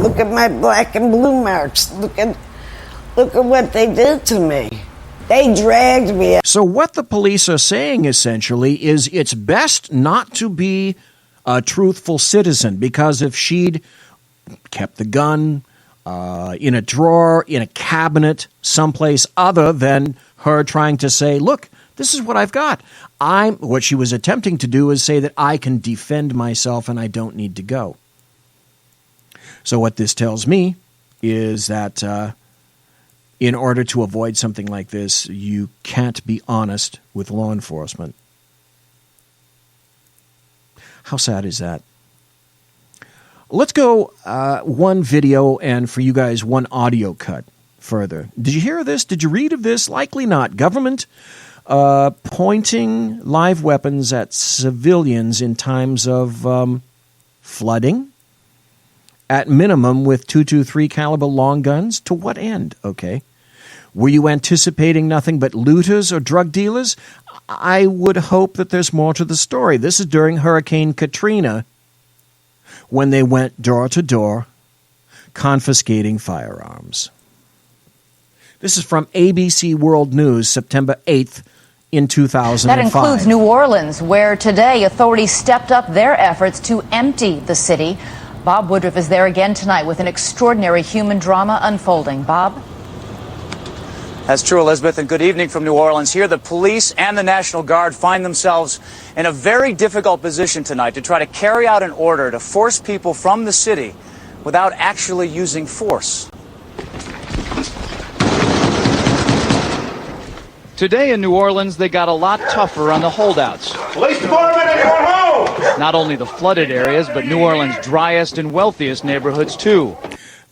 Look at my black and blue marks. Look at what they did to me. They dragged me. So what the police are saying essentially is it's best not to be a truthful citizen, because if she'd kept the gun in a drawer, in a cabinet, someplace other than her trying to say, look, this is what I've got. What she was attempting to do is say that I can defend myself and I don't need to go. So what this tells me is that in order to avoid something like this, you can't be honest with law enforcement. How sad is that? Let's go one video and for you guys, one audio cut further. Did you hear this? Did you read of this? Likely not. Government pointing live weapons at civilians in times of flooding. At minimum with .223 caliber long guns. To what end? Okay. Were you anticipating nothing but looters or drug dealers? I would hope that there's more to the story. This is during Hurricane Katrina, when they went door to door confiscating firearms. This is from ABC World News, September 8th in 2005. That includes New Orleans, where today authorities stepped up their efforts to empty the city. Bob Woodruff is there again tonight with an extraordinary human drama unfolding. Bob? That's true, Elizabeth, and good evening from New Orleans. Here, the police and the National Guard find themselves in a very difficult position tonight to try to carry out an order to force people from the city without actually using force. Today in New Orleans, they got a lot tougher on the holdouts. Police department, anyone home? Not only the flooded areas, but New Orleans' driest and wealthiest neighborhoods, too.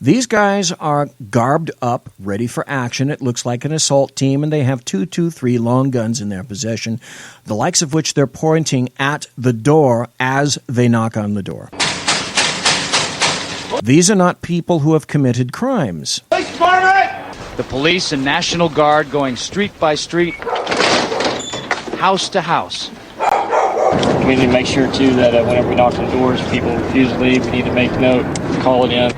These guys are garbed up, ready for action. It looks like an assault team, and they have .223 long guns in their possession, the likes of which they're pointing at the door as they knock on the door. These are not people who have committed crimes. Police department! The police and National Guard going street by street, house to house. We need to make sure, too, that whenever we knock on doors, people refuse to leave. We need to make note, call it in.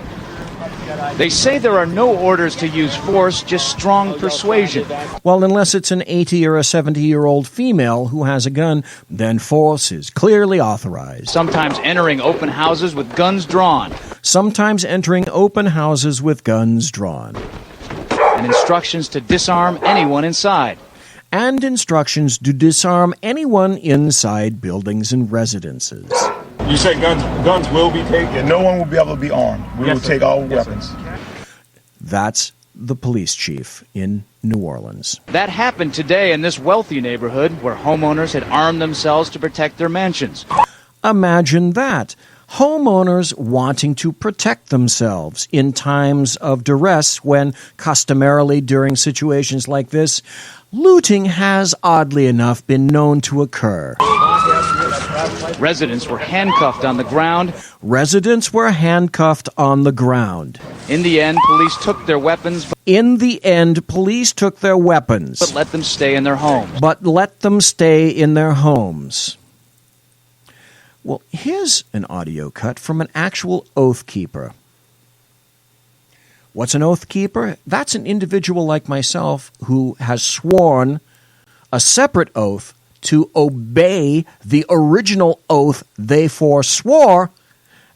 They say there are no orders to use force, just strong persuasion. Well, unless it's an 80 or a 70-year-old female who has a gun, then force is clearly authorized. Sometimes entering open houses with guns drawn. Sometimes entering open houses with guns drawn. And instructions to disarm anyone inside. And instructions to disarm anyone inside buildings and residences. You said guns will be taken? Yeah, no one will be able to be armed. We will take all weapons. That's the police chief in New Orleans. That happened today in this wealthy neighborhood where homeowners had armed themselves to protect their mansions. Imagine that. Homeowners wanting to protect themselves in times of duress when, customarily during situations like this, looting has, oddly enough, been known to occur. Residents were handcuffed on the ground. Residents were handcuffed on the ground. In the end, police took their weapons. But let them stay in their homes. Well, here's an audio cut from an actual oath keeper. What's an oath keeper? That's an individual like myself who has sworn a separate oath to obey the original oath they forswore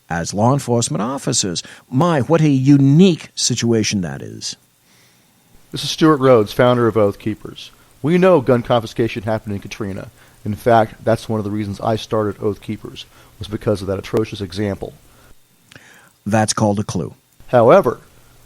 as law enforcement officers. My, what a unique situation that is. This is Stuart Rhodes, founder of Oath Keepers. We know gun confiscation happened in Katrina. In fact, that's one of the reasons I started Oath Keepers, was because of that atrocious example. That's called a clue. However,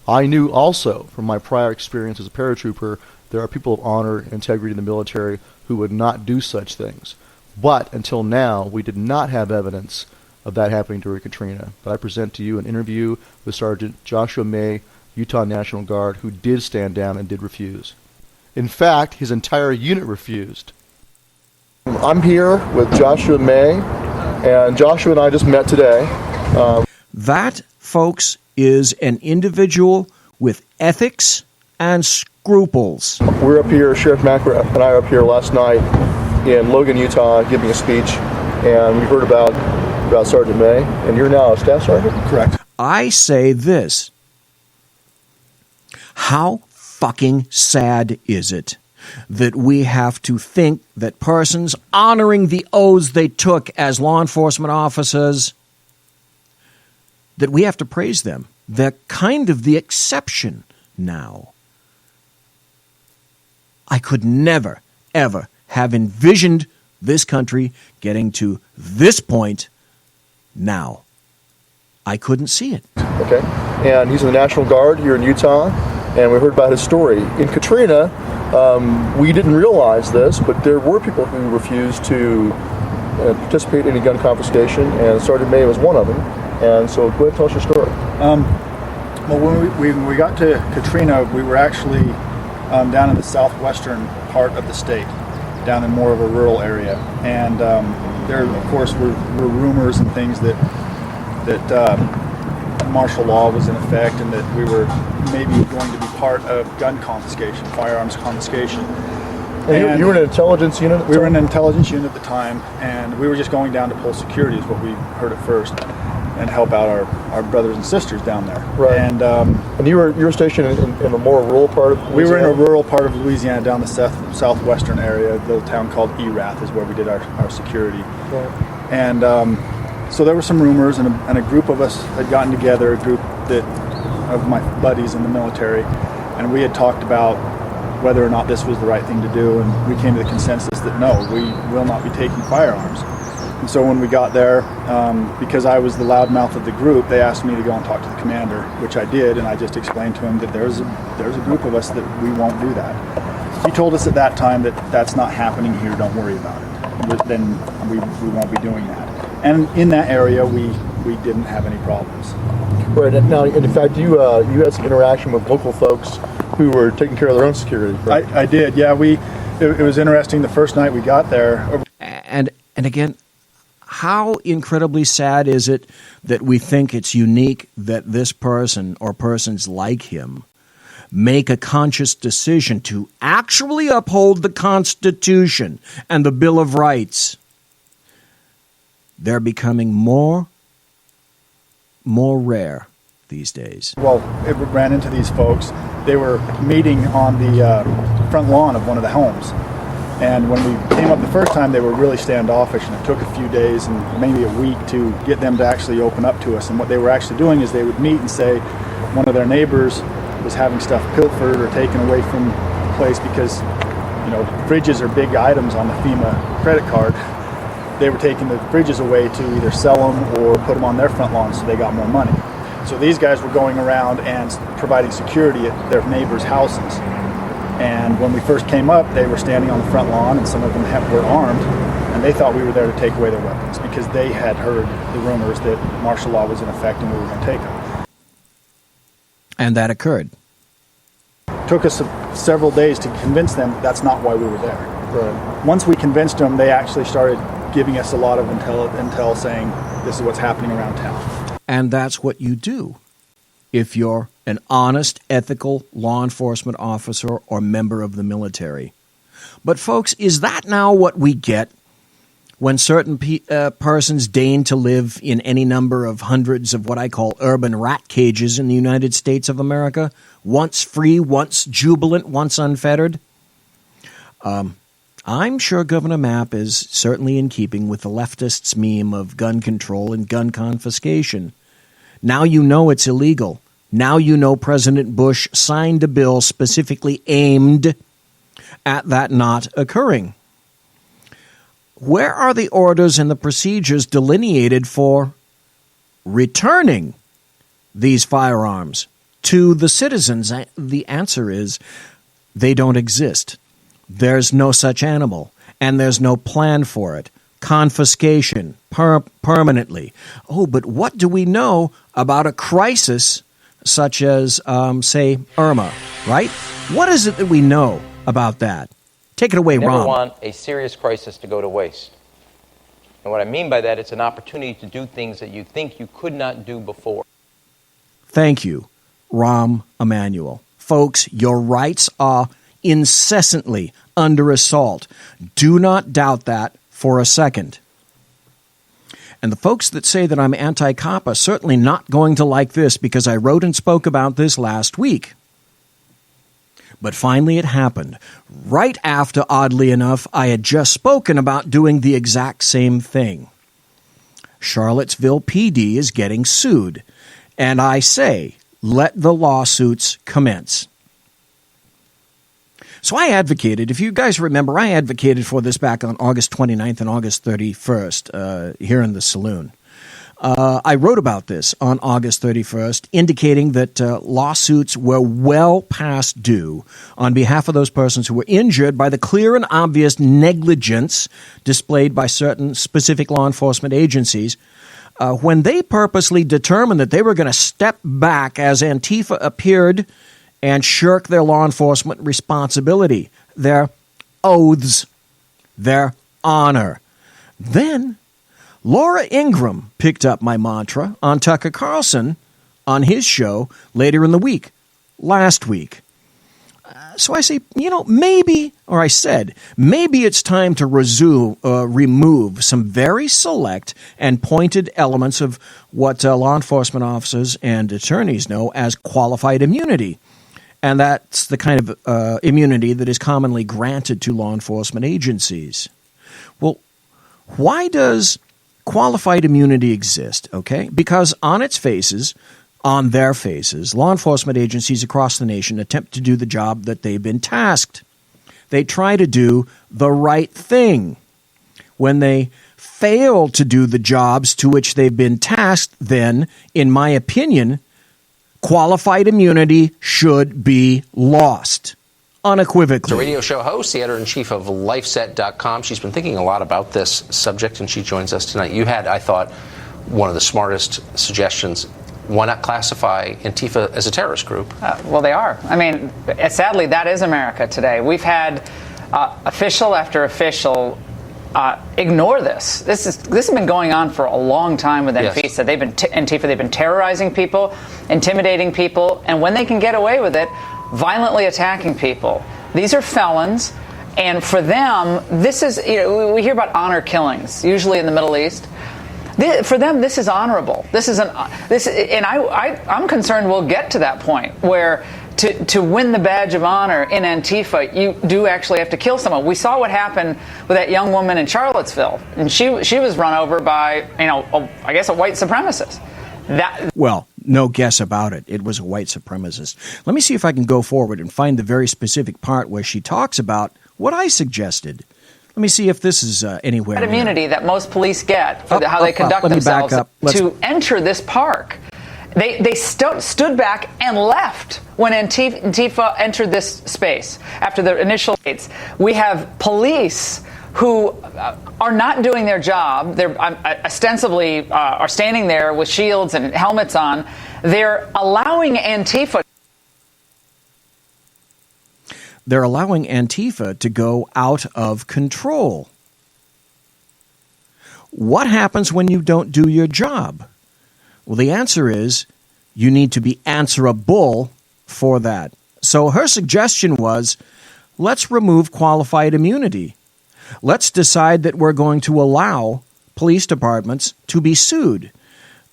I knew also from my prior experience as a paratrooper, there are people of honor and integrity in the military who would not do such things. But until now, we did not have evidence of that happening during Katrina. But I present to you an interview with Sergeant Joshua May, Utah National Guard, who did stand down and did refuse. In fact, his entire unit refused. I'm here with Joshua May, and Joshua and I just met today. That, folks, is an individual with ethics and scruples. We're up here, Sheriff Macra and I are up here last night in Logan, Utah, giving a speech, and we heard about Sergeant May, and you're now a staff sergeant? Correct. I say this. How fucking sad is it that we have to think that persons honoring the oaths they took as law enforcement officers, that we have to praise them? They're kind of the exception now. I could never, ever have envisioned this country getting to this point now. I couldn't see it. Okay. And he's in the National Guard here in Utah, and we heard about his story. In Katrina, we didn't realize this, but there were people who refused to participate in a gun confiscation, and Sergeant May was one of them. And so go ahead and tell us your story. Well, when we got to Katrina, we were actually down in the southwestern part of the state, down in more of a rural area. And there, of course, were rumors and things that martial law was in effect and that we were maybe going to be part of gun confiscation, firearms confiscation. And you were in an intelligence unit? We were in an intelligence unit at the time, and we were just going down to pull security is what we heard at first, and help out our brothers and sisters down there. Right. And you were stationed in a more rural part of Louisiana? We were in a rural part of Louisiana, down the southwestern area. A little town called Erath is where we did our security. Right. And so there were some rumors, and a group of us had gotten together, a group of my buddies in the military, and we had talked about whether or not this was the right thing to do, and we came to the consensus that no, we will not be taking firearms. And so when we got there, because I was the loudmouth of the group, they asked me to go and talk to the commander, which I did, and I just explained to him that there's a group of us that we won't do that. He told us at that time that that's not happening here, don't worry about it. Then we won't be doing that. And in that area, we didn't have any problems. Right. Now, in fact, you had some interaction with local folks who were taking care of their own security. Right? I did. Yeah. It was interesting. The first night we got there, and again, how incredibly sad is it that we think it's unique that this person or persons like him make a conscious decision to actually uphold the Constitution and the Bill of Rights. They're becoming more rare these days. Well, it ran into these folks. They were meeting on the front lawn of one of the homes. And when we came up the first time, they were really standoffish, and it took a few days and maybe a week to get them to actually open up to us. And what they were actually doing is they would meet and say one of their neighbors was having stuff pilfered or taken away from the place because, fridges are big items on the FEMA credit card. They were taking the fridges away to either sell them or put them on their front lawn so they got more money. So these guys were going around and providing security at their neighbors' houses. And when we first came up, they were standing on the front lawn, and some of them were armed, and they thought we were there to take away their weapons because they had heard the rumors that martial law was in effect and we were going to take them. And that occurred. It took us several days to convince them that's not why we were there. Right. Once we convinced them, they actually started giving us a lot of intel saying this is what's happening around town. And that's what you do if you're an honest, ethical law enforcement officer or member of the military. But folks, is that now what we get when certain persons deign to live in any number of hundreds of what I call urban rat cages in the United States of America? Once free, once jubilant, once unfettered? I'm sure Governor Mapp is certainly in keeping with the leftists' meme of gun control and gun confiscation. Now you know it's illegal. Now you know President Bush signed a bill specifically aimed at that not occurring. Where are the orders and the procedures delineated for returning these firearms to the citizens? The answer is they don't exist. There's no such animal, and there's no plan for it. Confiscation, permanently. Oh, but what do we know about a crisis such as, say, Irma, right? What is it that we know about that? Take it away, Ron. You never want a serious crisis to go to waste. And what I mean by that, it's an opportunity to do things that you think you could not do before. Thank you, Rahm Emanuel. Folks, your rights are incessantly under assault. Do not doubt that for a second. And the folks that say that I'm anti-cop are certainly not going to like this because I wrote and spoke about this last week. But finally it happened. Right after, oddly enough, I had just spoken about doing the exact same thing. Charlottesville PD is getting sued. And I say, let the lawsuits commence. So I advocated, if you guys remember, I advocated for this back on August 29th and August 31st here in the Saloon. I wrote about this on August 31st, indicating that lawsuits were well past due on behalf of those persons who were injured by the clear and obvious negligence displayed by certain specific law enforcement agencies when they purposely determined that they were going to step back as Antifa appeared and shirk their law enforcement responsibility, their oaths, their honor. Then Laura Ingraham picked up my mantra on Tucker Carlson on his show later in the week, last week. So I say, maybe it's time to remove some very select and pointed elements of what law enforcement officers and attorneys know as qualified immunity. And that's the kind of immunity that is commonly granted to law enforcement agencies. Well, why does qualified immunity exist? Okay, because on their faces, law enforcement agencies across the nation attempt to do the job that they've been tasked. They try to do the right thing. When they fail to do the jobs to which they've been tasked, then, in my opinion, qualified immunity should be lost. Unequivocally. The radio show host, the editor-in-chief of LifeSet.com. She's been thinking a lot about this subject, and she joins us tonight. You had, I thought, one of the smartest suggestions. Why not classify Antifa as a terrorist group? Well, they are. I mean, sadly, that is America today. We've had official after official ignore this. This has been going on for a long time with Antifa. Yes. Antifa. They've been terrorizing people, intimidating people, and when they can get away with it, violently attacking people. These are felons, and for them, this is, we hear about honor killings, usually in the Middle East. For them, this is honorable. And I'm concerned we'll get to that point where to win the badge of honor in Antifa, you do actually have to kill someone. We saw what happened with that young woman in Charlottesville, and she was run over by, I guess a white supremacist. Well, no guess about it. It was a white supremacist. Let me see if I can go forward and find the very specific part where she talks about what I suggested. Let me see if this is anywhere. That immunity that most police get for how they conduct themselves to enter this park. They stood back and left when Antifa entered this space after the initial dates. We have police who are not doing their job. They're ostensibly are standing there with shields and helmets on. They're allowing Antifa to go out of control. What happens when you don't do your job? Well, the answer is you need to be answerable for that. So her suggestion was, let's remove qualified immunity. Let's decide that we're going to allow police departments to be sued.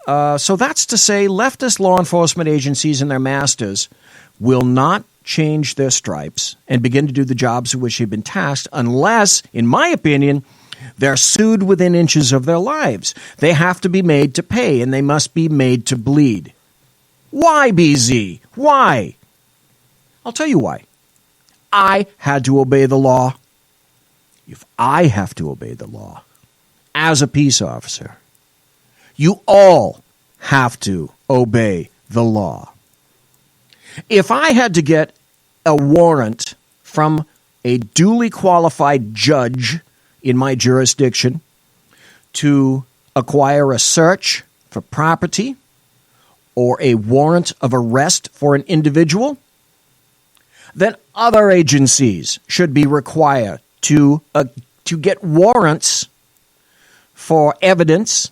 So that's to say leftist law enforcement agencies and their masters will not change their stripes and begin to do the jobs of which they've been tasked unless, in my opinion, they're sued within inches of their lives. They have to be made to pay, and they must be made to bleed. Why, BZ? Why? I'll tell you why. I had to obey the law. If I have to obey the law as a peace officer, you all have to obey the law. If I had to get a warrant from a duly qualified judge in my jurisdiction to acquire a search for property or a warrant of arrest for an individual, then other agencies should be required to get warrants for evidence,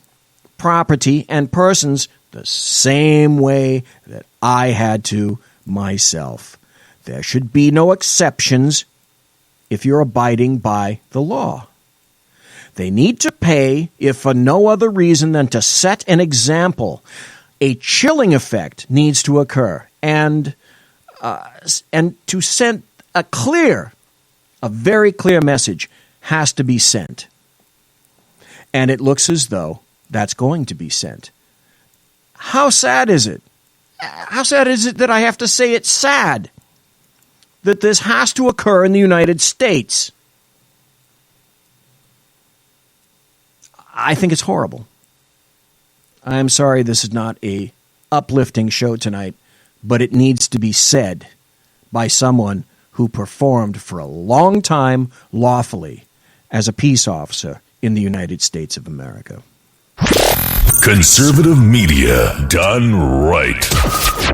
property, and persons the same way that I had to myself. There should be no exceptions if you're abiding by the law. They need to pay if for no other reason than to set an example. A chilling effect needs to occur, and to send a very clear message has to be sent. And it looks as though that's going to be sent. How sad is it? How sad is it that I have to say it's sad that this has to occur in the United States? I think it's horrible. I'm sorry this is not a uplifting show tonight, but it needs to be said by someone who performed for a long time lawfully as a peace officer in the United States of America. Conservative media done right.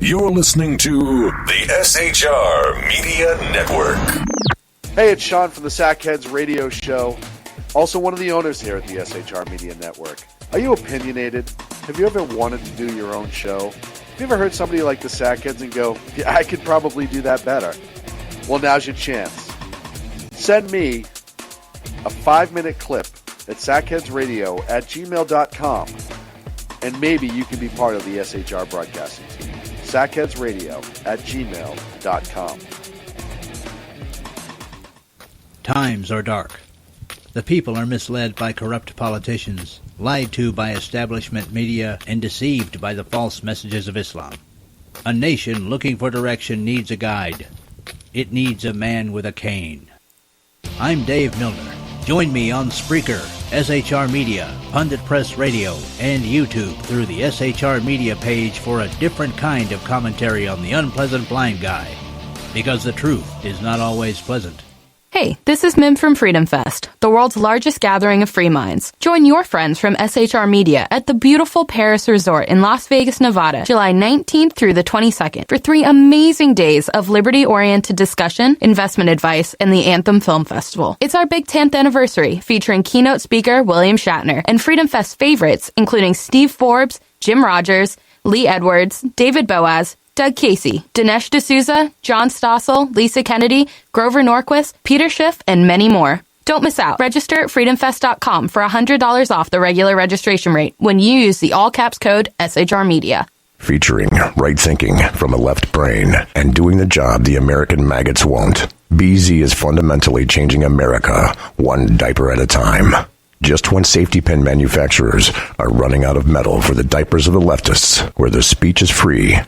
You're listening to the SHR Media Network. Hey, it's Sean from the Sackheads Radio Show. Also one of the owners here at the SHR Media Network. Are you opinionated? Have you ever wanted to do your own show? Have you ever heard somebody like the Sackheads and go, yeah, I could probably do that better? Well, now's your chance. Send me a 5-minute clip at sackheadsradio@gmail.com, and maybe you can be part of the SHR broadcasting team. sackheadsradio@gmail.com. Times are dark. The people are misled by corrupt politicians, lied to by establishment media, and deceived by the false messages of Islam. A nation looking for direction needs a guide. It needs a man with a cane. I'm Dave Milner. Join me on Spreaker, SHR Media, Pundit Press Radio, and YouTube through the SHR Media page for a different kind of commentary on the unpleasant blind guy. Because the truth is not always pleasant. Hey, this is Mim from Freedom Fest, the world's largest gathering of free minds. Join your friends from SHR Media at the beautiful Paris Resort in Las Vegas, Nevada, July 19th through the 22nd for 3 amazing days of liberty-oriented discussion, investment advice, and the Anthem Film Festival. It's our big 10th anniversary, featuring keynote speaker William Shatner and Freedom Fest favorites, including Steve Forbes, Jim Rogers, Lee Edwards, David Boaz, Doug Casey, Dinesh D'Souza, John Stossel, Lisa Kennedy, Grover Norquist, Peter Schiff, and many more. Don't miss out. Register at freedomfest.com for $100 off the regular registration rate when you use the all-caps code SHR Media. Featuring right thinking from a left brain and doing the job the American maggots won't. BZ is fundamentally changing America one diaper at a time. Just when safety pin manufacturers are running out of metal for the diapers of the leftists, where the speech is free,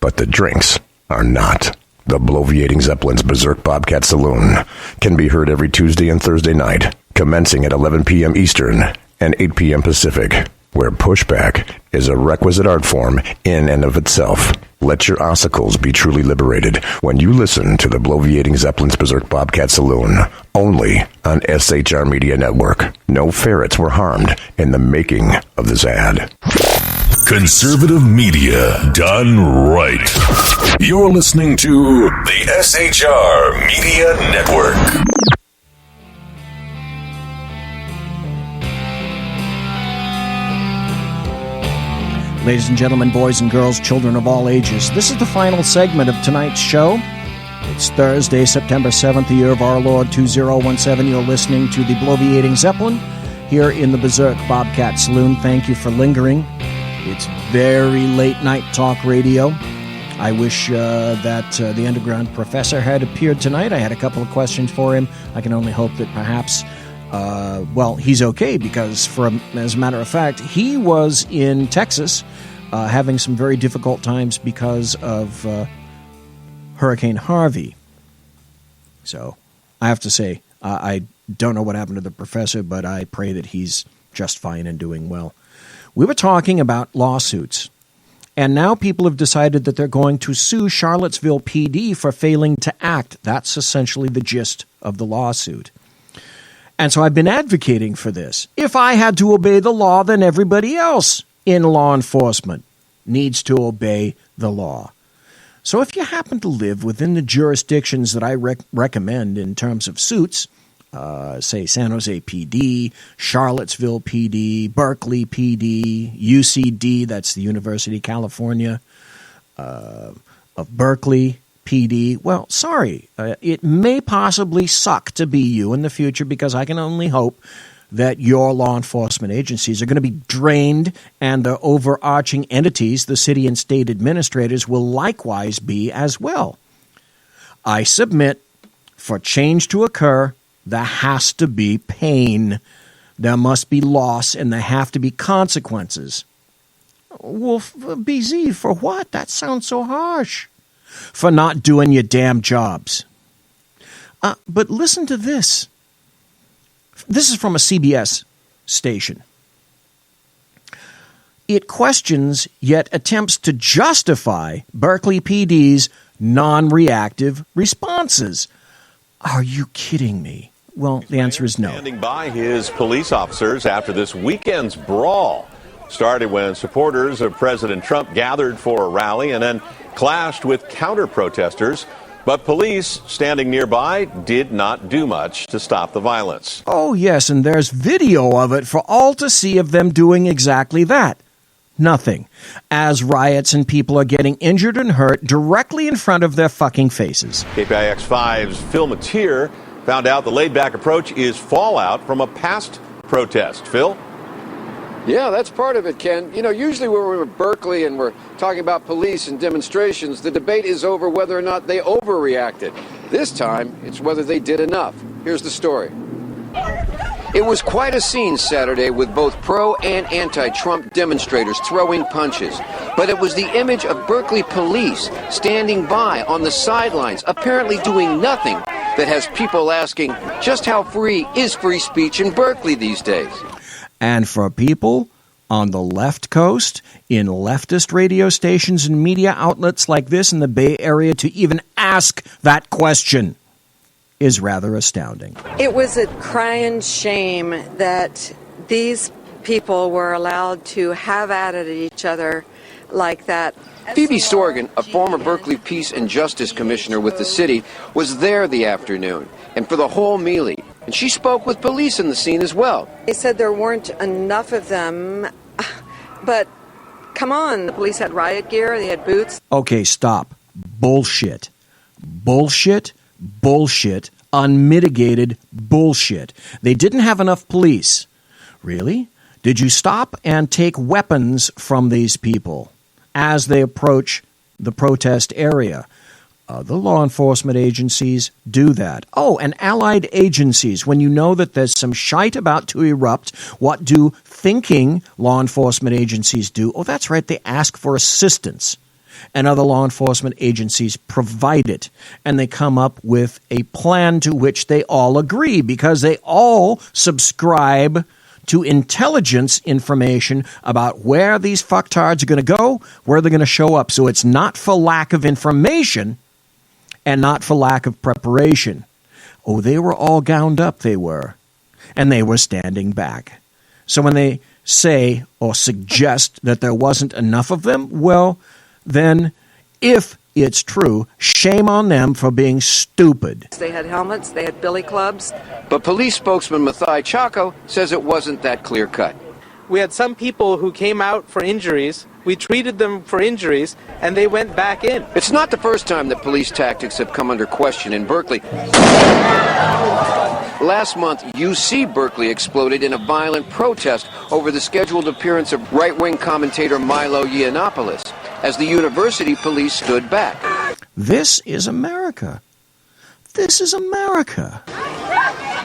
but the drinks are not. The Bloviating Zeppelin's Berserk Bobcat Saloon can be heard every Tuesday and Thursday night, commencing at 11 p.m. Eastern and 8 p.m. Pacific, where pushback is a requisite art form in and of itself. Let your ossicles be truly liberated when you listen to the Bloviating Zeppelin's Berserk Bobcat Saloon, only on SHR Media Network. No ferrets were harmed in the making of this ad. Conservative media done right. You're listening to the SHR Media Network. Ladies and gentlemen, boys and girls, children of all ages, this is the final segment of tonight's show. It's Thursday, September 7th, the year of our Lord 2017. You're listening to the Bloviating Zeppelin here in the Berserk Bobcat Saloon. Thank you for lingering. It's very late night talk radio. I wish that the underground professor had appeared tonight. I had a couple of questions for him. I can only hope that perhaps, he's okay, because as a matter of fact, he was in Texas having some very difficult times because of Hurricane Harvey. So I have to say, I don't know what happened to the professor, but I pray that he's just fine and doing well. We were talking about lawsuits, and now people have decided that they're going to sue Charlottesville PD for failing to act. That's essentially the gist of the lawsuit. And so I've been advocating for this. If I had to obey the law, then everybody else in law enforcement needs to obey the law. So if you happen to live within the jurisdictions that I recommend in terms of suits, say San Jose PD, Charlottesville PD, Berkeley PD, UCD, that's the University of California, of Berkeley PD. Well, sorry, it may possibly suck to be you in the future, because I can only hope that your law enforcement agencies are going to be drained, and the overarching entities, the city and state administrators, will likewise be as well. I submit, for change to occur, there has to be pain. There must be loss, and there have to be consequences. Well, BZ, for what? That sounds so harsh. For not doing your damn jobs. But listen to this. This is from a CBS station. it questions yet attempts to justify Berkeley PD's non-reactive responses. Are you kidding me? Well, the answer is no. Standing by his police officers after this weekend's brawl started when supporters of President Trump gathered for a rally and then clashed with counter-protesters. But police standing nearby did not do much to stop the violence. Oh, yes, and there's video of it for all to see of them doing exactly that. Nothing. As riots and people are getting injured and hurt directly in front of their fucking faces. KPIX5's Phil Mateer found out the laid-back approach is fallout from a past protest. Phil? Yeah, that's part of it, Ken. You know, usually when we're in Berkeley and we're talking about police and demonstrations, the debate is over whether or not they overreacted. This time, it's whether they did enough. Here's the story. It was quite a scene Saturday with both pro and anti-Trump demonstrators throwing punches. But it was the image of Berkeley police standing by on the sidelines, apparently doing nothing, that has people asking just how free is free speech in Berkeley these days. And for people on the left coast, in leftist radio stations and media outlets like this in the Bay Area, to even ask that question is rather astounding. It was a crying shame that these people were allowed to have at it at each other like that. Phoebe Sorgan, a former Berkeley Peace and Justice Commissioner with the city, was there the afternoon and for the whole melee. And she spoke with police in the scene as well. They said there weren't enough of them, but come on, the police had riot gear, they had boots. Okay, stop. Bullshit. Bullshit. Bullshit. Unmitigated bullshit. They didn't have enough police. Really? Did you stop and take weapons from these people as they approach the protest area? The law enforcement agencies do that. Oh, and allied agencies, when you know that there's some shite about to erupt, what do thinking law enforcement agencies do? Oh, that's right, they ask for assistance. And other law enforcement agencies provide it. And they come up with a plan to which they all agree because they all subscribe to intelligence information about where these fucktards are going to go, where they're going to show up. So it's not for lack of information and not for lack of preparation. Oh, they were all gowned up, they were. And they were standing back. So when they say or suggest that there wasn't enough of them, well, then if it's true, shame on them for being stupid. They had helmets, they had billy clubs. But police spokesman Mathai Chaco says it wasn't that clear-cut. We had some people who came out for injuries. We treated them for injuries, and they went back in. It's not the first time that police tactics have come under question in Berkeley. Last month, UC Berkeley exploded in a violent protest over the scheduled appearance of right-wing commentator Milo Yiannopoulos, as the university police stood back. This is America. This is America.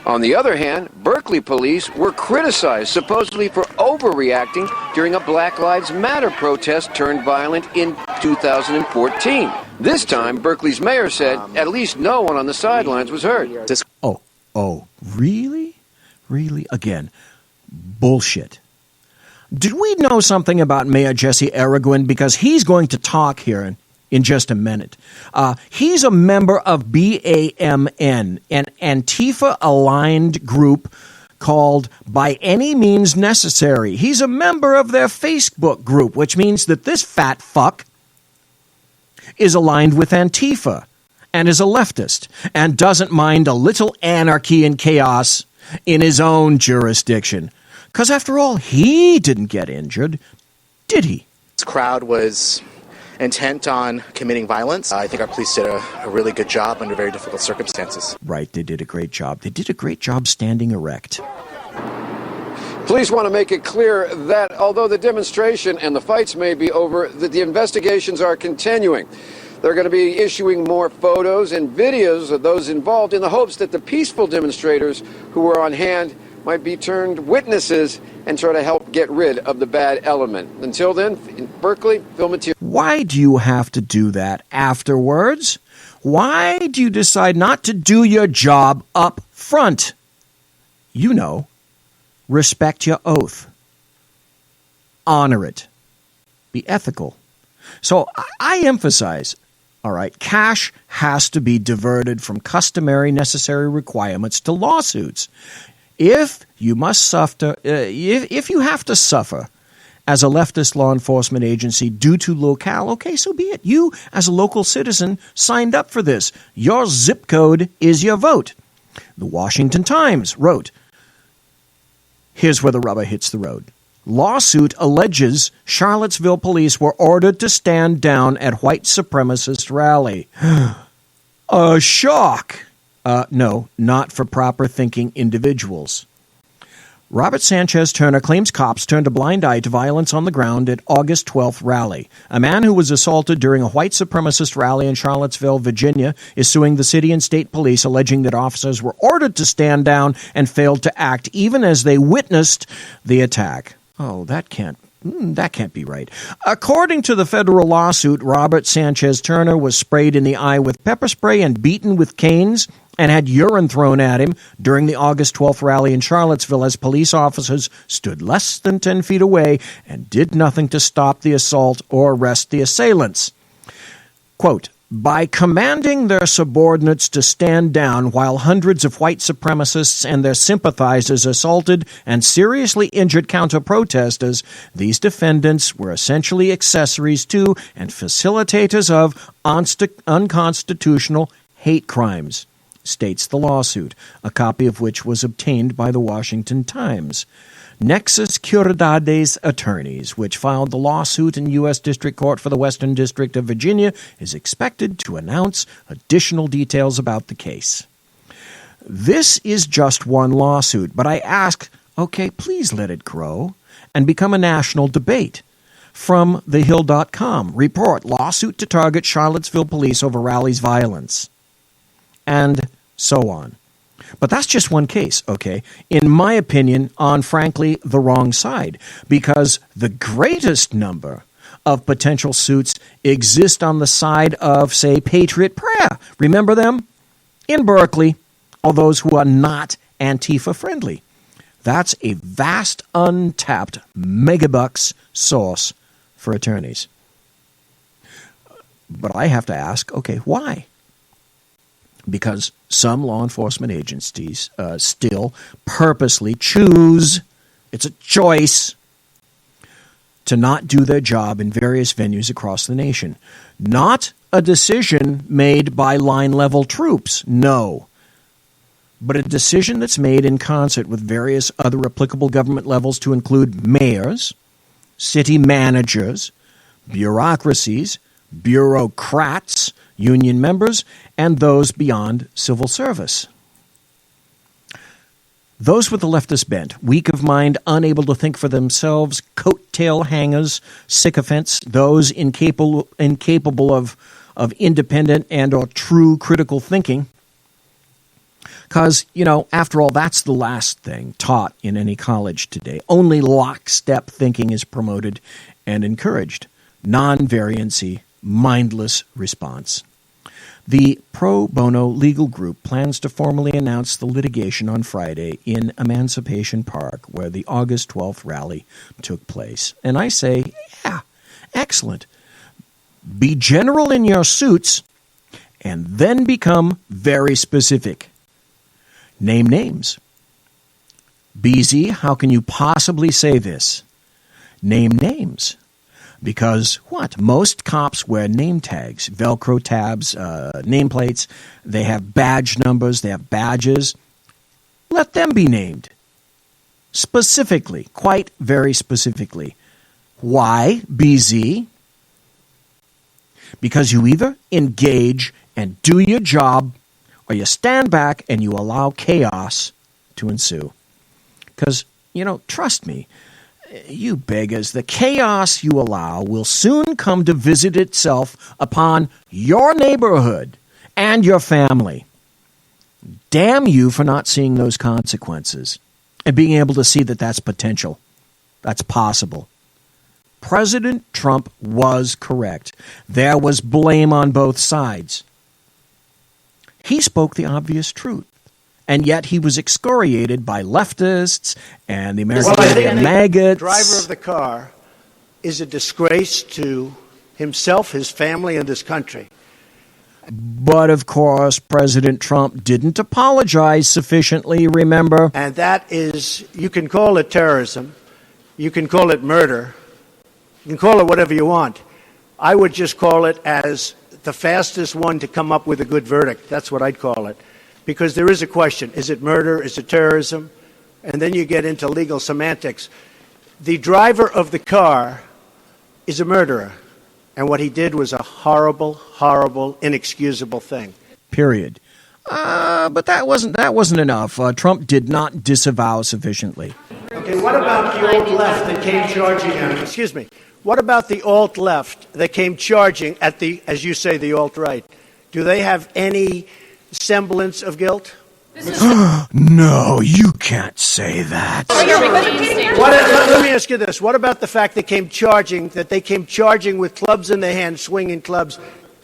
On the other hand, Berkeley police were criticized supposedly for overreacting during a Black Lives Matter protest turned violent in 2014. This time, Berkeley's mayor said at least no one on the sidelines was hurt. Oh, really? Really? Again, bullshit. Did we know something about Mayor Jesse Arreguin? Because he's going to talk here in just a minute. He's a member of BAMN, an Antifa-aligned group called By Any Means Necessary. He's a member of their Facebook group, which means that this fat fuck is aligned with Antifa and is a leftist and doesn't mind a little anarchy and chaos in his own jurisdiction. Because after all, he didn't get injured, did he? This crowd was intent on committing violence. I think our police did a really good job under very difficult circumstances. Right, they did a great job. They did a great job standing erect. Police want to make it clear that although the demonstration and the fights may be over, that the investigations are continuing. They're going to be issuing more photos and videos of those involved in the hopes that the peaceful demonstrators who were on hand might be turned witnesses and try to help get rid of the bad element. Until then, in Berkeley, Phil Mateer. Why do you have to do that afterwards? Why do you decide not to do your job up front? You know, respect your oath. Honor it. be ethical. So I emphasize, all right, cash has to be diverted from customary necessary requirements to lawsuits. If you must suffer, if you have to suffer as a leftist law enforcement agency due to locale, okay, so be it. You, as a local citizen, signed up for this. Your zip code is your vote. The Washington Times wrote, here's where the rubber hits the road. Lawsuit alleges Charlottesville police were ordered to stand down at white supremacist rally. A shock. No, not for proper thinking individuals. Robert Sanchez Turner claims cops turned a blind eye to violence on the ground at August 12th rally. A man who was assaulted during a white supremacist rally in Charlottesville, Virginia, is suing the city and state police, alleging that officers were ordered to stand down and failed to act even as they witnessed the attack. Oh, that can't be right. According to the federal lawsuit, Robert Sanchez Turner was sprayed in the eye with pepper spray and beaten with canes and had urine thrown at him during the August 12th rally in Charlottesville as police officers stood less than 10 feet away and did nothing to stop the assault or arrest the assailants. Quote, by commanding their subordinates to stand down while hundreds of white supremacists and their sympathizers assaulted and seriously injured counter-protesters, these defendants were essentially accessories to and facilitators of unconstitutional hate crimes, states the lawsuit, a copy of which was obtained by the Washington Times. Nexus Curidade's attorneys, which filed the lawsuit in U.S. District Court for the Western District of Virginia, is expected to announce additional details about the case. This is just one lawsuit, but I ask, okay, please let it grow and become a national debate. From thehill.com, report lawsuit to target Charlottesville police over rallies violence. And so on. But that's just one case, okay? In my opinion, on, frankly, the wrong side, because the greatest number of potential suits exist on the side of, say, Patriot Prayer. Remember them? In Berkeley, or those who are not Antifa-friendly. That's a vast, untapped megabucks source for attorneys. But I have to ask, okay, why? Because some law enforcement agencies still purposely choose, it's a choice, to not do their job in various venues across the nation. Not a decision made by line-level troops, no, but a decision that's made in concert with various other applicable government levels to include mayors, city managers, bureaucracies, bureaucrats, union members, and those beyond civil service. Those with the leftist bent, weak of mind, unable to think for themselves, coattail hangers, sycophants, those incapable of independent and or true critical thinking. Because, after all, that's the last thing taught in any college today. Only lockstep thinking is promoted and encouraged. Non-variancy, mindless response. The pro bono legal group plans to formally announce the litigation on Friday in Emancipation Park, where the August 12th rally took place. And I say, yeah, excellent. Be general in your suits and then become very specific. Name names. BZ, how can you possibly say this? Name names. Because what? Most cops wear name tags, Velcro tabs, nameplates. They have badge numbers. They have badges. Let them be named. Specifically, quite very specifically. Why, BZ? Because you either engage and do your job, or you stand back and you allow chaos to ensue. Because, trust me, you beggars, the chaos you allow will soon come to visit itself upon your neighborhood and your family. Damn you for not seeing those consequences and being able to see that that's potential. That's possible. President Trump was correct. There was blame on both sides. He spoke the obvious truth. And yet he was excoriated by leftists and the American maggots. The driver of the car is a disgrace to himself, his family, and this country. But, of course, President Trump didn't apologize sufficiently, remember? And that is, you can call it terrorism, you can call it murder, you can call it whatever you want. I would just call it as the fastest one to come up with a good verdict. That's what I'd call it. Because there is a question. Is it murder? Is it terrorism? And then you get into legal semantics. The driver of the car is a murderer. And what he did was a horrible, horrible, inexcusable thing. Period. But that wasn't enough. Trump did not disavow sufficiently. Okay, what about the alt-left that came charging at him? Excuse me. What about the alt-left that came charging at the, as you say, the alt-right? Do they have any semblance of guilt? No, you can't say that. Let me ask you this. What about the fact they came charging with clubs in their hands, swinging clubs?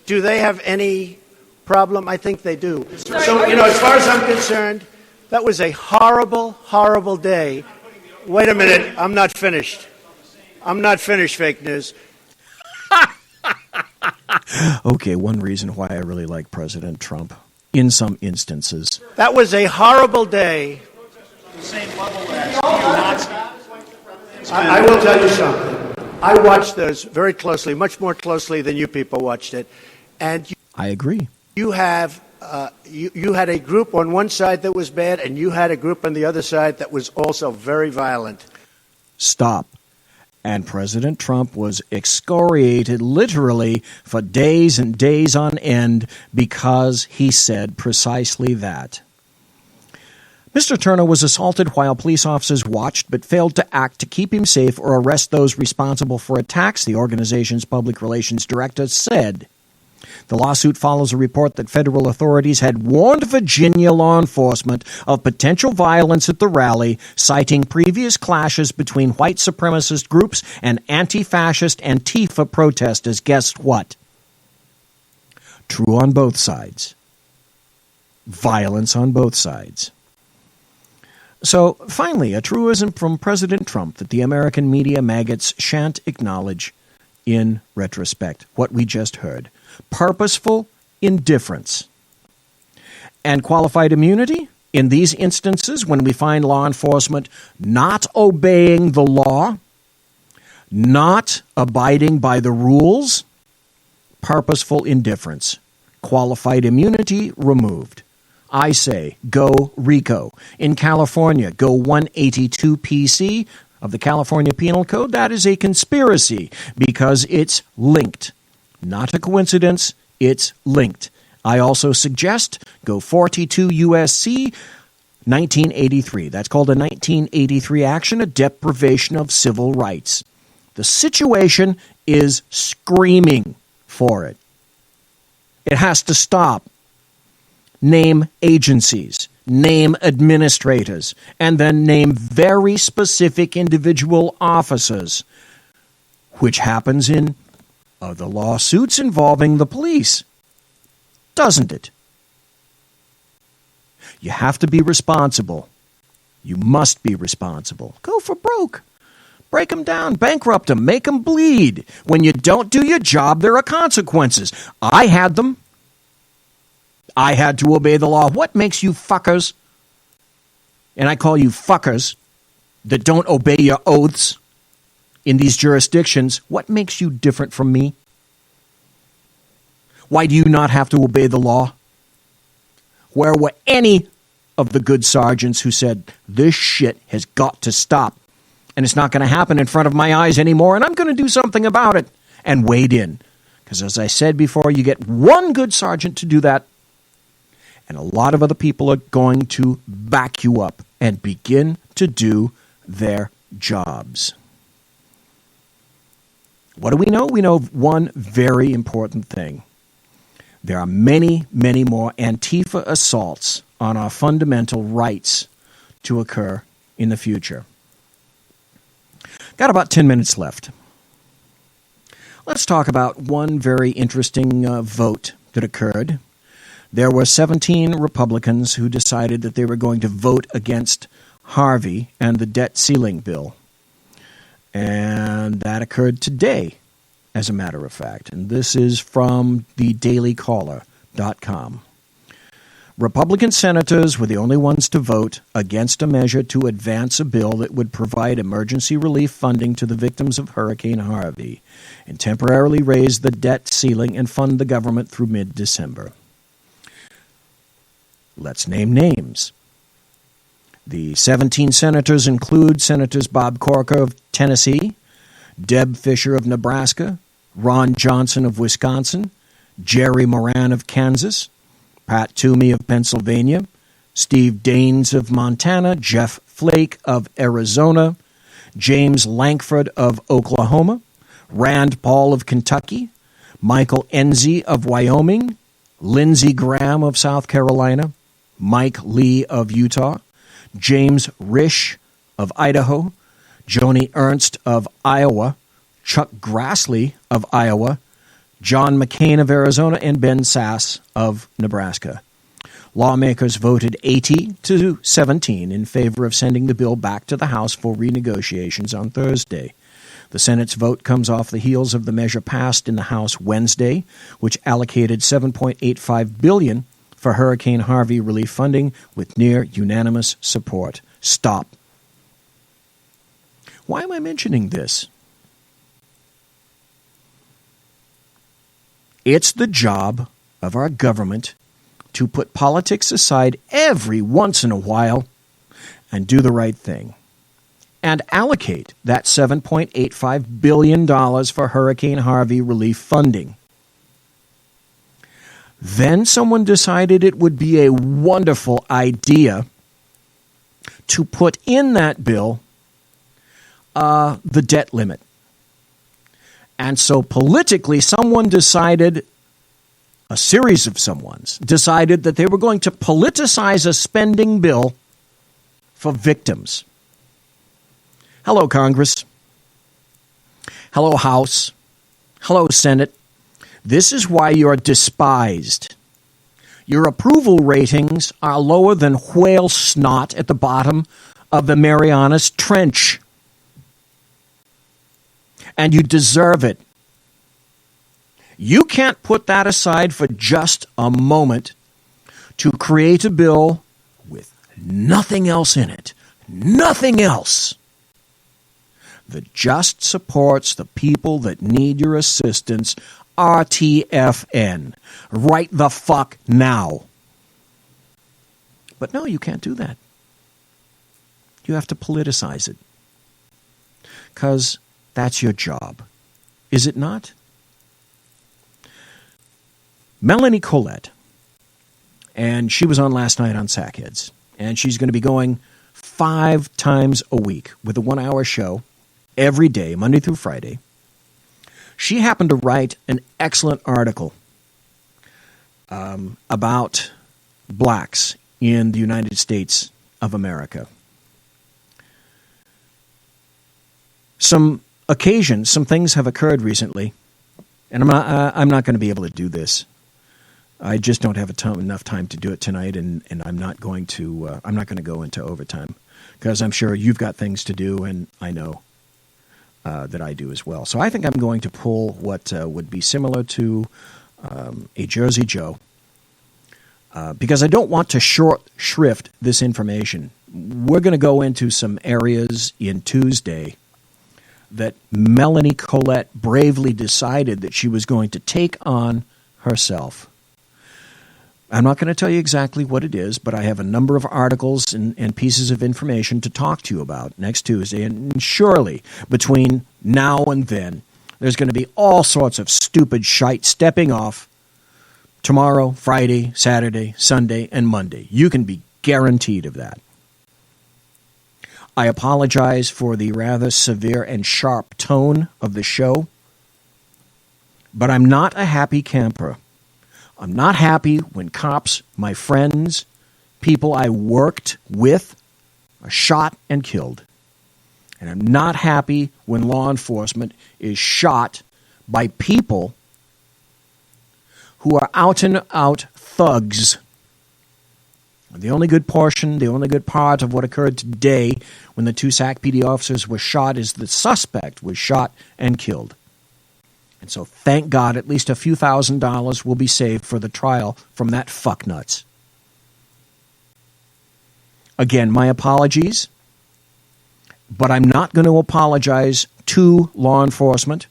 Do they have any problem? I think they do. So, as far as I'm concerned, that was a horrible, horrible day. Wait a minute. I'm not finished. Fake news. Okay, one reason why I really like President Trump, in some instances. That was a horrible day. I will tell you something. I watched those very closely, much more closely than you people watched it. And I agree. You have you had a group on one side that was bad, and you had a group on the other side that was also very violent. Stop. And President Trump was excoriated literally for days and days on end because he said precisely that. Mr. Turner was assaulted while police officers watched but failed to act to keep him safe or arrest those responsible for attacks, the organization's public relations director said. The lawsuit follows a report that federal authorities had warned Virginia law enforcement of potential violence at the rally, citing previous clashes between white supremacist groups and anti-fascist Antifa protesters. Guess what? True on both sides. Violence on both sides. So, finally, a truism from President Trump that the American media maggots shan't acknowledge in retrospect. What we just heard. Purposeful indifference. And qualified immunity? In these instances, when we find law enforcement not obeying the law, not abiding by the rules, purposeful indifference. Qualified immunity removed. I say, go RICO. In California, go 182 PC of the California Penal Code. That is a conspiracy because it's linked. Not a coincidence, it's linked. I also suggest go 42 USC 1983. That's called a 1983 action, a deprivation of civil rights. The situation is screaming for it. It has to stop. Name agencies, name administrators, and then name very specific individual officers, which happens in the lawsuits involving the police, doesn't it? You have to be responsible. You must be responsible. Go for broke. Break them down, bankrupt them, make them bleed. When you don't do your job, there are consequences. I had them. I had to obey the law. What makes you fuckers, and I call you fuckers, that don't obey your oaths in these jurisdictions, what makes you different from me? Why do you not have to obey the law? Where were any of the good sergeants who said, this shit has got to stop, and it's not going to happen in front of my eyes anymore, and I'm going to do something about it, and weighed in? Because as I said before, you get one good sergeant to do that, and a lot of other people are going to back you up and begin to do their jobs. What do we know? We know one very important thing. There are many, many more Antifa assaults on our fundamental rights to occur in the future. Got about 10 minutes left. Let's talk about one very interesting vote that occurred. There were 17 Republicans who decided that they were going to vote against Harvey and the debt ceiling bill. And that occurred today, as a matter of fact. And this is from the dailycaller.com. Republican senators were the only ones to vote against a measure to advance a bill that would provide emergency relief funding to the victims of Hurricane Harvey and temporarily raise the debt ceiling and fund the government through mid-December. Let's name names. The 17 senators include Senators Bob Corker of Tennessee, Deb Fischer of Nebraska, Ron Johnson of Wisconsin, Jerry Moran of Kansas, Pat Toomey of Pennsylvania, Steve Daines of Montana, Jeff Flake of Arizona, James Lankford of Oklahoma, Rand Paul of Kentucky, Michael Enzi of Wyoming, Lindsey Graham of South Carolina, Mike Lee of Utah, James Risch of Idaho, Joni Ernst of Iowa, Chuck Grassley of Iowa, John McCain of Arizona, and Ben Sass of Nebraska. Lawmakers voted 80-17 in favor of sending the bill back to the House for renegotiations on Thursday. The Senate's vote comes off the heels of the measure passed in the House Wednesday, which allocated $7.85 billion for Hurricane Harvey relief funding with near unanimous support. Stop. Why am I mentioning this? It's the job of our government to put politics aside every once in a while and do the right thing and allocate that $7.85 billion for Hurricane Harvey relief funding. Then someone decided it would be a wonderful idea to put in that bill the debt limit. And so politically, someone decided, a series of someones decided that they were going to politicize a spending bill for victims. Hello, Congress. Hello, House. Hello, Senate. This is why you're despised. Your approval ratings are lower than whale snot at the bottom of the Marianas Trench. And you deserve it. You can't put that aside for just a moment to create a bill with nothing else in it. Nothing else. That just supports the people that need your assistance. RTFN. Right the fuck now. But no, you can't do that. You have to politicize it. Because that's your job. Is it not? Melanie Collette, and she was on last night on Sackheads, and she's going to be going 5 times a week with a 1-hour show every day, Monday through Friday. She happened to write an excellent article about blacks in the United States of America. Some things have occurred recently, and I'm not going to be able to do this. I just don't have enough time to do it tonight, and I'm not going to go into overtime because I'm sure you've got things to do, and I know that I do as well. So I think I'm going to pull what would be similar to a Jersey Joe because I don't want to short shrift this information. We're going to go into some areas in Tuesday that Melanie Collette bravely decided that she was going to take on herself. I'm not going to tell you exactly what it is, but I have a number of articles and pieces of information to talk to you about next Tuesday. And surely between now and then, there's going to be all sorts of stupid shite stepping off tomorrow, Friday, Saturday, Sunday, and Monday. You can be guaranteed of that. I apologize for the rather severe and sharp tone of the show, but I'm not a happy camper. I'm not happy when cops, my friends, people I worked with, are shot and killed. And I'm not happy when law enforcement is shot by people who are out and out thugs. The only good portion, the only good part of what occurred today when the two Sac PD officers were shot is the suspect was shot and killed. And so thank God at least a few $1,000s will be saved for the trial from that fucknuts. Again, my apologies, but I'm not going to apologize to law enforcement,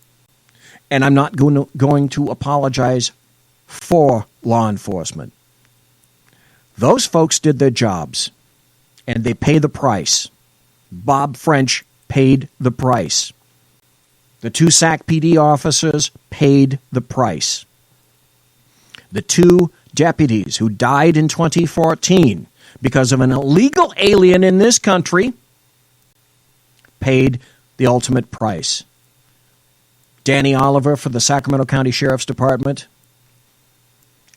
and I'm not going to apologize for law enforcement. Those folks did their jobs, and they pay the price. Bob French paid the price. The two Sac PD officers paid the price. The two deputies who died in 2014 because of an illegal alien in this country paid the ultimate price. Danny Oliver for the Sacramento County Sheriff's Department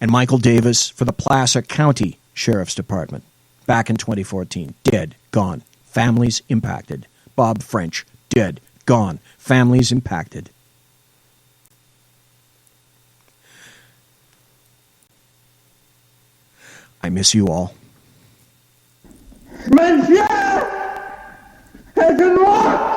and Michael Davis for the Placer County Sheriff's Department back in 2014. Dead, gone, families impacted. Bob French, dead, gone, families impacted. I miss you all. Monsieur has been locked!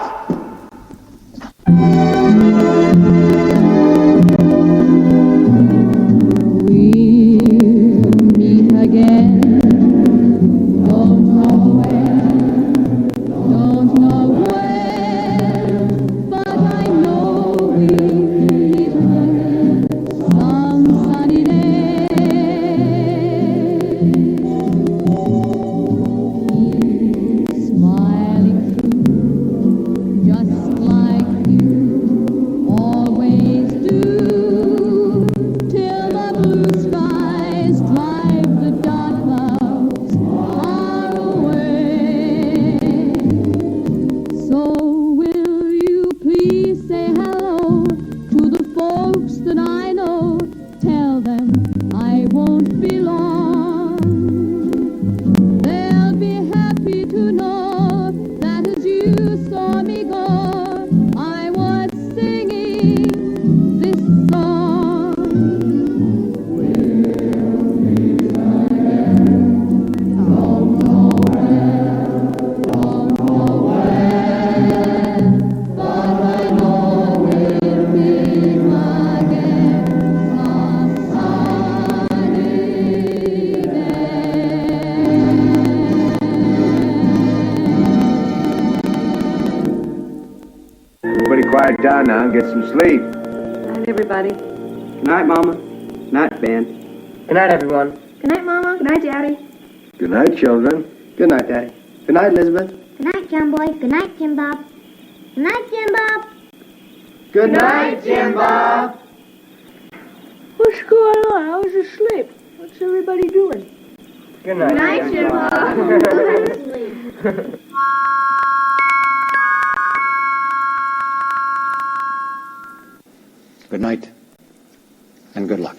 Quiet down now and get some sleep. Good night, everybody. Good night, Mama. Good night, Ben. Good night, everyone. Good night, Mama. Good night, Daddy. Good night, children. Good night, Daddy. Good night, Elizabeth. Good night, John Boy. Good night, Jim Bob. Good night, Jim Bob. Good night, Jim Bob. What's going on? I was asleep. What's everybody doing? Good night, Jim Bob. Good night, and good luck.